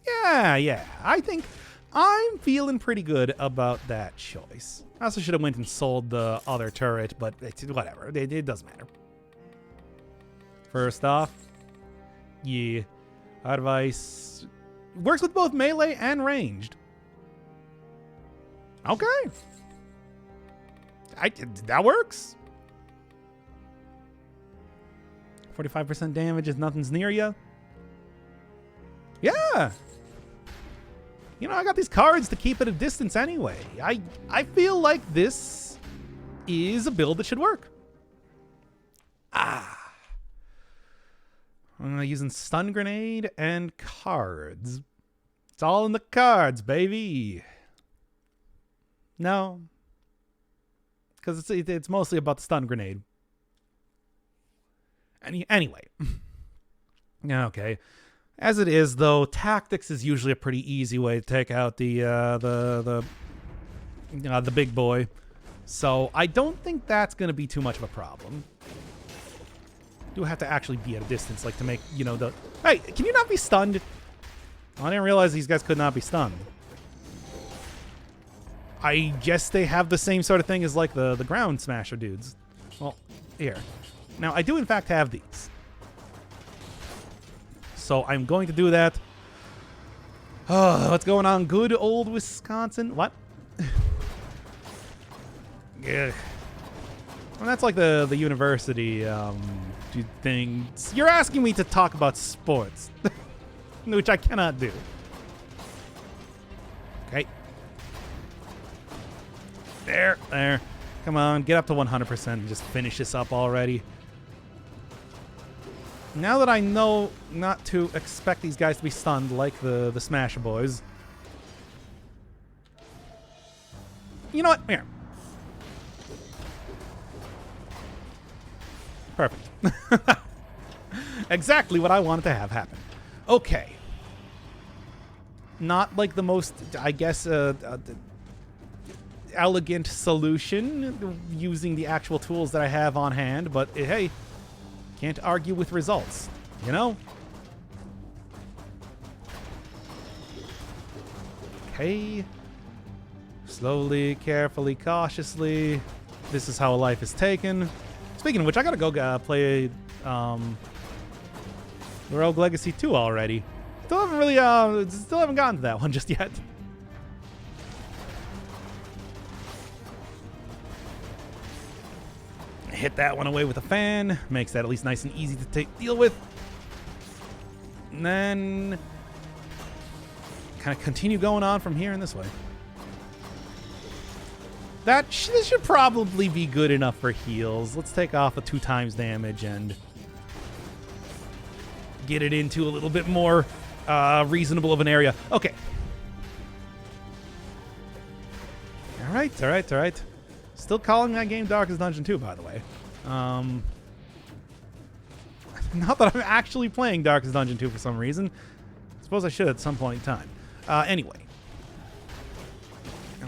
Yeah. I think I'm feeling pretty good about that choice. I also should have went and sold the other turret, but whatever. It doesn't matter. First off, yeah, advice works with both melee and ranged. Okay. That works. 45% damage if nothing's near you. Yeah. You know, I got these cards to keep at a distance anyway. I feel like this is a build that should work. I'm using stun grenade and cards. It's all in the cards, baby. No. Because it's mostly about the stun grenade. Anyway. Okay. As it is, though, tactics is usually a pretty easy way to take out the big boy. So I don't think that's going to be too much of a problem. Do have to actually be at a distance, like to make, the... Hey, can you not be stunned? I didn't realize these guys could not be stunned. I guess they have the same sort of thing as, like, the ground smasher dudes. Well, here. Now, I do, in fact, have these. So I'm going to do that. Oh, what's going on? Good old Wisconsin. What? Yeah. Well, that's like the university thing. You're asking me to talk about sports, which I cannot do. Okay. There. Come on, get up to 100% and just finish this up already. Now that I know not to expect these guys to be stunned like the Smasher Boys. You know what? Here. Perfect. Exactly what I wanted to have happen. Okay. Not like the most, I guess, elegant solution using the actual tools that I have on hand, but hey, can't argue with results, you know? Okay. Slowly, carefully, cautiously. This is how life is taken. Speaking of which, I gotta go play Rogue Legacy 2 already. Still haven't gotten to that one just yet. Hit that one away with a fan. Makes that at least nice and easy to deal with. And then kind of continue going on from here in this way. This should probably be good enough for heals. Let's take off the 2 times damage and get it into a little bit more reasonable of an area. Okay. All right. Still calling that game Darkest Dungeon 2, by the way. Not that I'm actually playing Darkest Dungeon 2 for some reason. I suppose I should at some point in time. Anyway.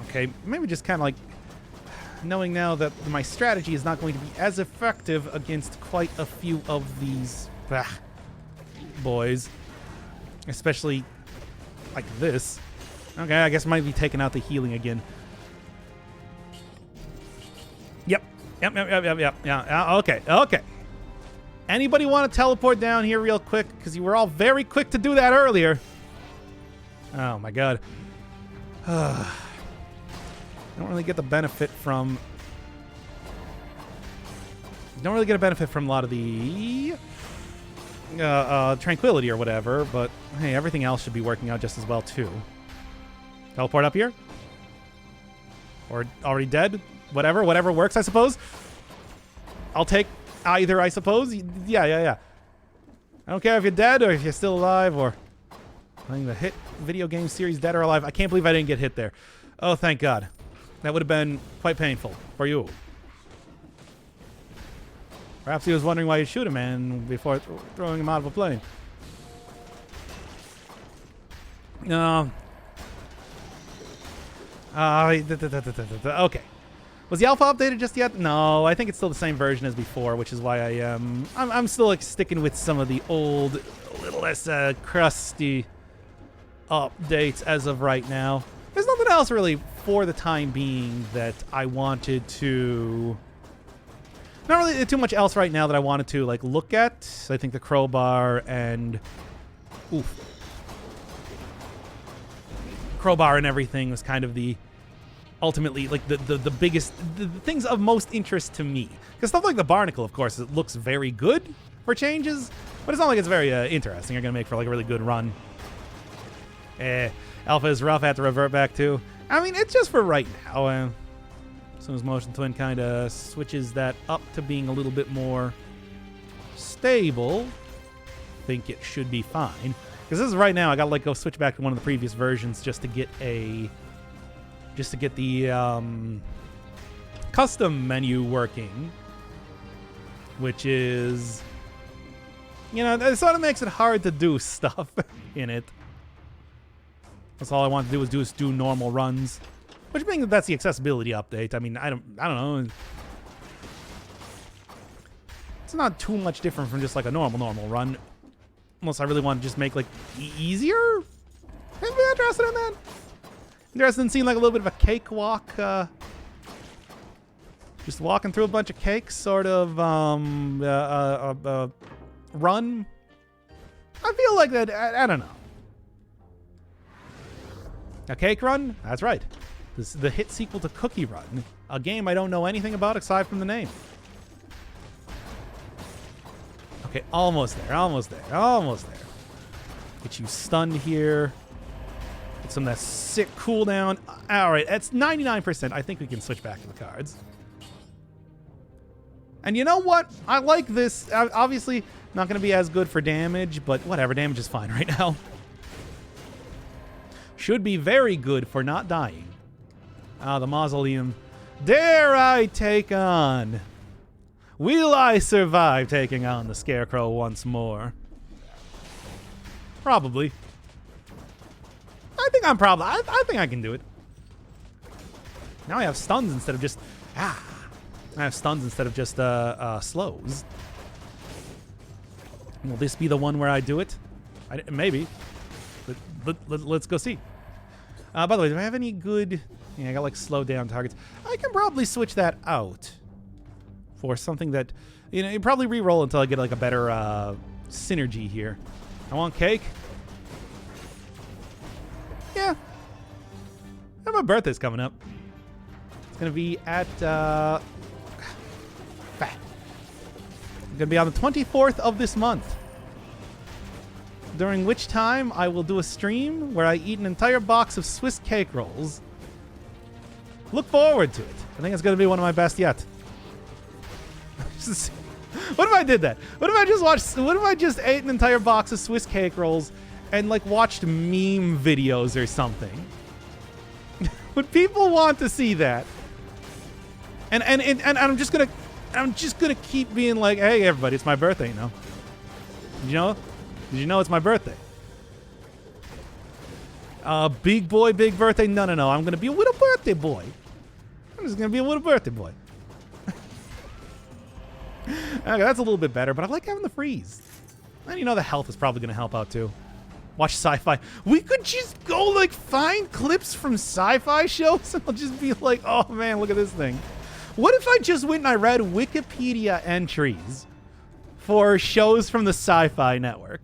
Okay, maybe just kind of like knowing now that my strategy is not going to be as effective against quite a few of these boys. Especially like this. Okay, I guess I might be taking out the healing again. Yep. Yeah, okay. Anybody want to teleport down here real quick? Because you were all very quick to do that earlier. Oh, my God. I don't really get the benefit from... Don't really get a benefit from a lot of the... tranquility or whatever, but hey, everything else should be working out just as well, too. Teleport up here? Or already dead? Whatever works, I suppose. I'll take either, I suppose. Yeah. I don't care if you're dead or if you're still alive or playing the hit video game series Dead or Alive. I can't believe I didn't get hit there. Oh, thank God. That would have been quite painful for you. Perhaps he was wondering why you shoot a man before throwing him out of a plane. No. Okay. Was the alpha updated just yet? No, I think it's still the same version as before, which is why I'm still like sticking with some of the old, a little less crusty updates as of right now. There's nothing else really for the time being that I wanted to... Not really too much else right now that I wanted to like look at. I think the crowbar and... Oof. Crowbar and everything was kind of the... Ultimately, like the biggest... The things of most interest to me. Because stuff like the barnacle, of course, it looks very good for changes. But it's not like it's very interesting. You're going to make for like a really good run. Alpha is rough. I have to revert back to. I mean, it's just for right now. As soon as Motion Twin kind of switches that up to being a little bit more stable, I think it should be fine. Because this is right now, I got to like go switch back to one of the previous versions just to get a, the custom menu working, which is, you know, it sort of makes it hard to do stuff in it. That's all I want to do is just do normal runs. Which means that's the accessibility update. I mean, I don't know. It's not too much different from just like a normal run. Unless I really want to just make like easier. Maybe I'm interested in that. Interested in seeing like a little bit of a cakewalk. Just walking through a bunch of cakes, sort of run. I feel like that. I don't know. A cake run? That's right. This is the hit sequel to Cookie Run, a game I don't know anything about aside from the name. Okay, almost there, almost there, almost there. Get you stunned here. Get some of that sick cooldown. All right, that's 99%. I think we can switch back to the cards. And you know what? I like this. Obviously, not going to be as good for damage, but whatever. Damage is fine right now. Should be very good for not dying. Ah, the mausoleum. Dare I take on? Will I survive taking on the Scarecrow once more? Probably. I think I'm probably... I think I can do it. Now I have stuns instead of just... I have stuns instead of just slows. Will this be the one where I do it? Maybe. Let's go see. By the way, do I have any good... Yeah, I got like slow down targets. I can probably switch that out for something that... You know, you probably re-roll until I get like a better synergy here. I want cake. Yeah. My birthday's coming up. It's going to be at... It's going to be on the 24th of this month. During which time I will do a stream where I eat an entire box of Swiss cake rolls. Look forward to it. I think it's going to be one of my best yet. What if I did that? What if I just ate an entire box of Swiss cake rolls and like watched meme videos or something? Would people want to see that? And I'm just gonna keep being like, hey everybody, it's my birthday, you know? Did you know it's my birthday? Big boy, big birthday? No. I'm going to be a little birthday boy. I'm just going to be a little birthday boy. Okay, that's a little bit better, but I like having the freeze. And you know the health is probably going to help out too. Watch sci-fi. We could just go like find clips from sci-fi shows and I'll just be like, oh man, look at this thing. What if I just went and I read Wikipedia entries for shows from the Sci-Fi Network?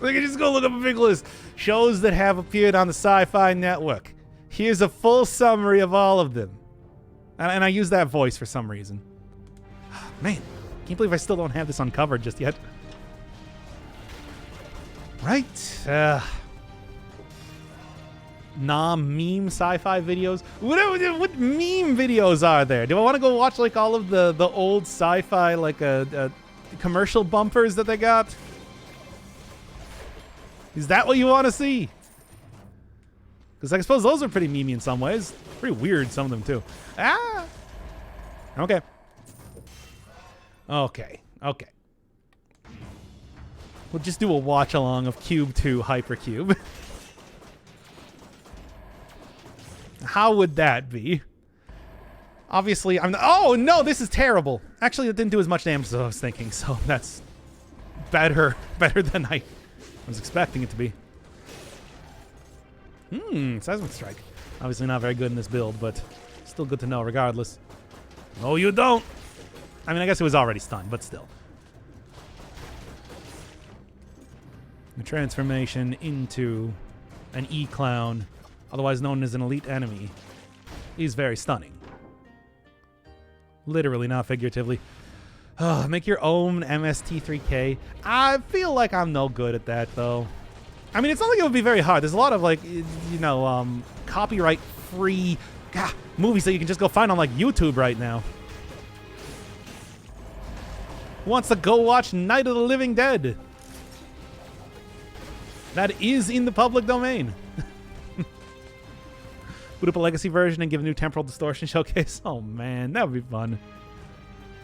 We can just go look up a big list. Shows that have appeared on the Sci-Fi Network. Here's a full summary of all of them. And I use that voice for some reason. Man, can't believe I still don't have this uncovered just yet. Right? Meme sci-fi videos. What meme videos are there? Do I want to go watch like all of the old sci-fi like commercial bumpers that they got? Is that what you want to see? Because I suppose those are pretty memey in some ways. Pretty weird, some of them too. Okay. We'll just do a watch along of Cube 2 Hypercube. How would that be? Obviously, oh, no, this is terrible. Actually, it didn't do as much damage as I was thinking, so that's better than I was expecting it to be. Seismic Strike. Obviously not very good in this build, but still good to know regardless. Oh, you don't. I mean, I guess it was already stunned, but still. The transformation into an E-Clown, otherwise known as an elite enemy, is very stunning. Literally, not figuratively. Make your own MST3K. I feel like I'm no good at that, though. I mean, it's not like it would be very hard. There's a lot of, like, you know, copyright-free movies that you can just go find on, like, YouTube right now. Who wants to go watch Night of the Living Dead? That is in the public domain. Boot up a legacy version and give a new temporal distortion showcase. Oh, man, that would be fun.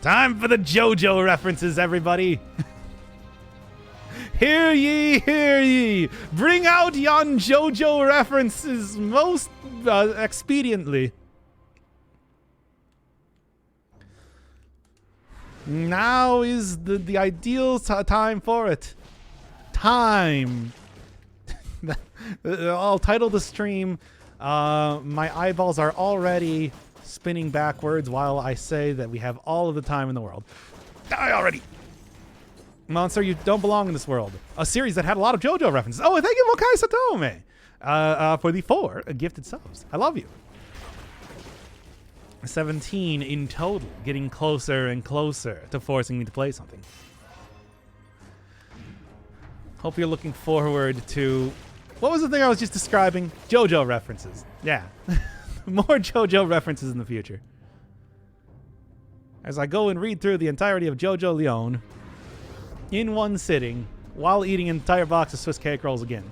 Time for the JoJo references, everybody. Hear ye, hear ye. Bring out yon JoJo references most expediently. Now is the ideal time for it. Time. I'll title the stream, my eyeballs are already spinning backwards while I say that we have all of the time in the world. Die already! Monster, you don't belong in this world. A series that had a lot of JoJo references. Oh, thank you, Mokai Satome, for the 4 gifted subs. I love you. 17 in total, getting closer and closer to forcing me to play something. Hope you're looking forward to... What was the thing I was just describing? JoJo references. Yeah. More JoJo references in the future. As I go and read through the entirety of JoJo Leon in one sitting while eating an entire box of Swiss cake rolls again.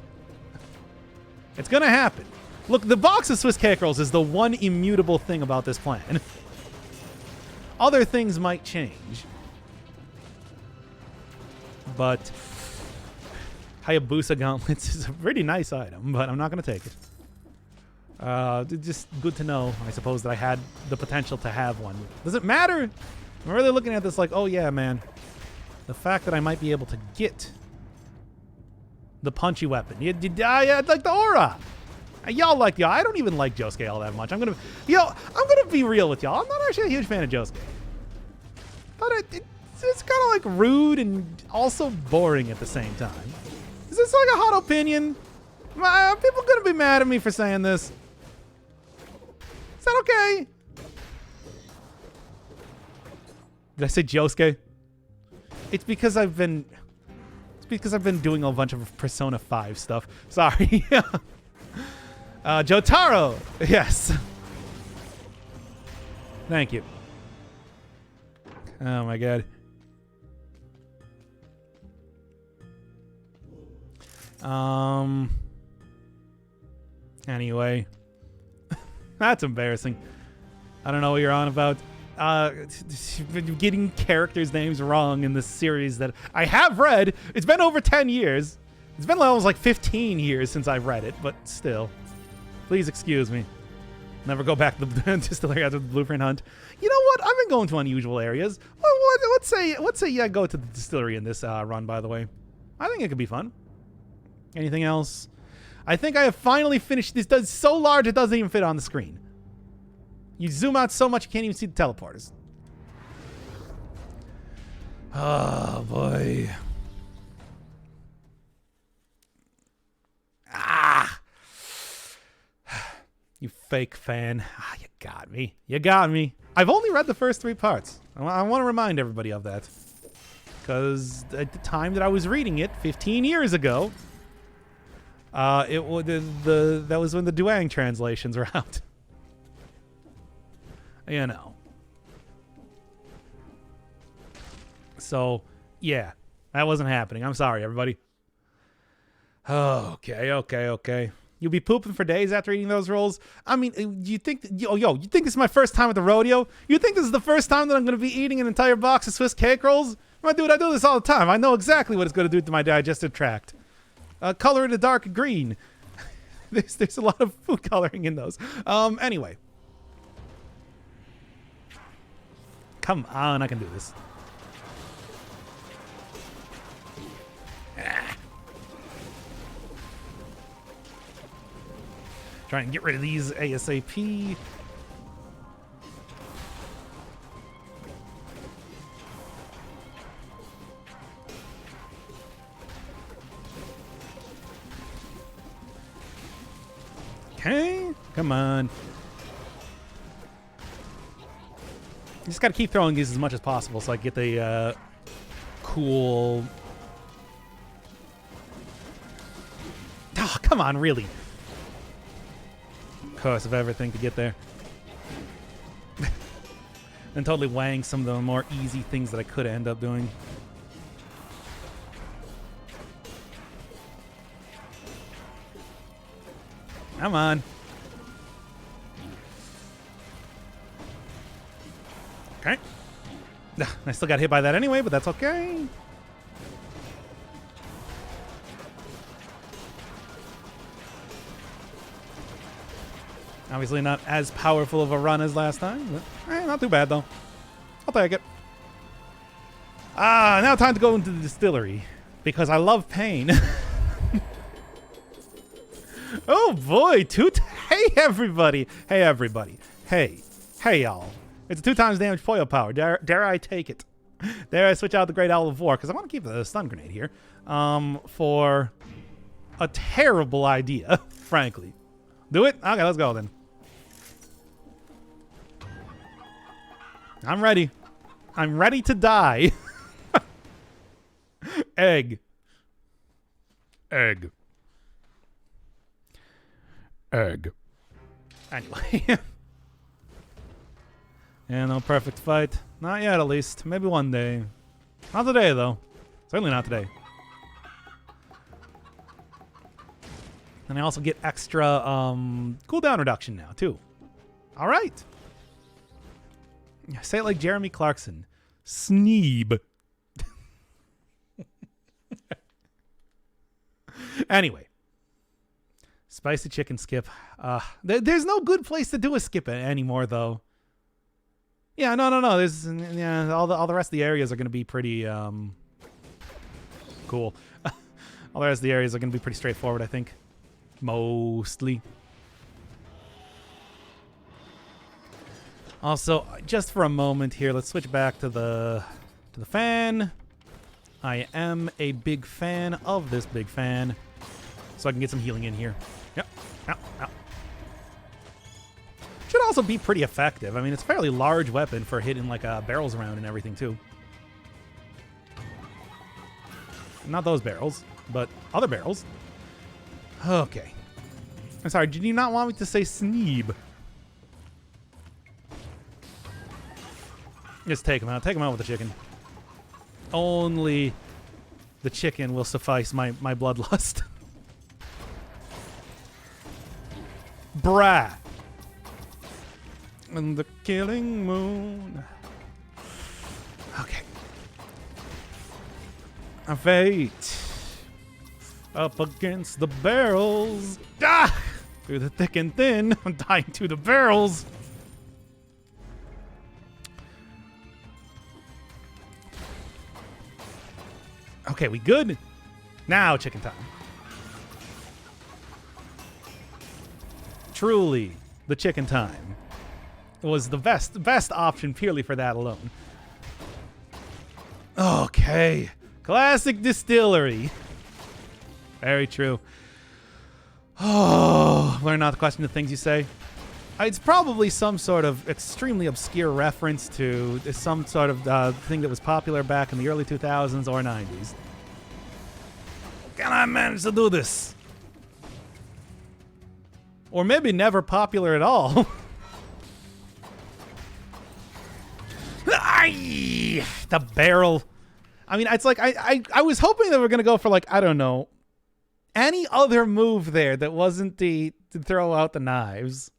It's gonna happen. Look, the box of Swiss cake rolls is the one immutable thing about this plan. Other things might change. But Hayabusa gauntlets is a pretty nice item, but I'm not going to take it. Just good to know, I suppose, that I had the potential to have one. Does it matter? I'm really looking at this like, oh yeah, man. The fact that I might be able to get the punchy weapon. I like the aura. Y'all like y'all. I don't even like Josuke all that much. I'm gonna be real with y'all. I'm not actually a huge fan of Josuke. But it's kind of like rude and also boring at the same time. Is this like a hot opinion? Are people gonna be mad at me for saying this? Is that okay? Did I say Josuke? It's because I've been doing a bunch of Persona 5 stuff. Sorry. Jotaro! Yes. Thank you. Oh my god. Anyway. That's embarrassing. I don't know what you're on about. Getting characters' names wrong in this series that I have read. It's been over 10 years. It's been almost like 15 years since I've read it, but still. Please excuse me. Never go back to the distillery after the blueprint hunt. You know what? I've been going to unusual areas. Let's say go to the distillery in this run, by the way. I think it could be fun. Anything else? I think I have finally finished this. It's so large it doesn't even fit on the screen. You zoom out so much you can't even see the teleporters. Oh, boy. Ah! You fake fan. Ah, you got me. You got me. I've only read the first 3 parts. I want to remind everybody of that. Because at the time that I was reading it, 15 years ago, that was when the Duang translations were out. You know. So, yeah. That wasn't happening. I'm sorry, everybody. Okay. You'll be pooping for days after eating those rolls? I mean, you think... you think this is my first time at the rodeo? You think this is the first time that I'm going to be eating an entire box of Swiss cake rolls? My dude, I do this all the time. I know exactly what it's going to do to my digestive tract. Color it a dark green. There's a lot of food coloring in those. Anyway. Come on, I can do this. Try and get rid of these ASAP. Okay, come on. You just gotta keep throwing these as much as possible so I get the cool... Oh, come on, really? Course of everything to get there. And totally weighing some of the more easy things that I could end up doing. Come on. Okay. I still got hit by that anyway, but that's okay. Obviously not as powerful of a run as last time, but not too bad though. I'll take it. Now time to go into the distillery because I love pain. Oh boy, hey everybody. Hey everybody. Hey y'all. It's a 2 times damage foil power. Dare I take it? Dare I switch out the Great Owl of War? Because I want to keep the stun grenade here. For a terrible idea, frankly. Do it? Okay, let's go then. I'm ready. I'm ready to die. Egg. Egg. Egg. Anyway. Yeah, no perfect fight. Not yet, at least. Maybe one day. Not today, though. Certainly not today. And I also get extra cooldown reduction now, too. All right. Say it like Jeremy Clarkson. Sneeb. Anyway. Spicy chicken skip. There's no good place to do a skip anymore, though. Yeah, no. There's all the rest of the areas are going to be pretty cool. All the rest of the areas are going to be pretty straightforward, I think. Mostly. Also, just for a moment here, let's switch back to the fan. I am a big fan of this big fan, so I can get some healing in here. Yep. Ow. Should also be pretty effective. I mean, it's a fairly large weapon for hitting like barrels around and everything too. Not those barrels, but other barrels. Okay. I'm sorry, did you not want me to say Sneeb? Just take him out. Take him out with the chicken. Only the chicken will suffice my bloodlust. Brah. And the killing moon. Okay. A fate. Up against the barrels. Ah! Through the thick and thin. I'm dying to the barrels. Okay, we good? Now chicken time. Truly, the chicken time was the best option purely for that alone. Okay. Classic distillery. Very true. Oh, learn not to question the things you say. It's probably some sort of extremely obscure reference to some sort of thing that was popular back in the early 2000s or 90s. Can I manage to do this? Or maybe never popular at all. The barrel. I mean, it's like I was hoping they were going to go for, like, I don't know, any other move there that wasn't to throw out the knives.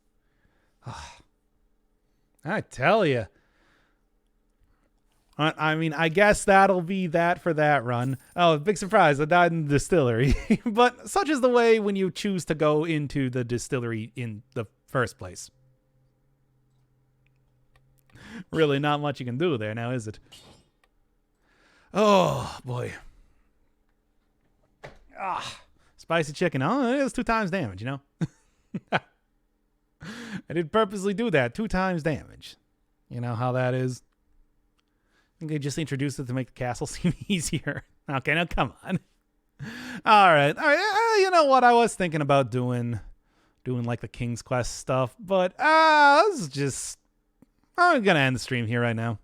I tell you. I mean, I guess that'll be that for that run. Oh, big surprise. I died in the distillery. But such is the way when you choose to go into the distillery in the first place. Really not much you can do there now, is it? Oh, boy. Ah, spicy chicken. Oh, it was 2 times damage, you know? I did purposely do that. 2 times damage. You know how that is? I think they just introduced it to make the castle seem easier. Okay, now come on. All right. You know what? I was thinking about doing like the King's Quest stuff, but I'm gonna end the stream here right now.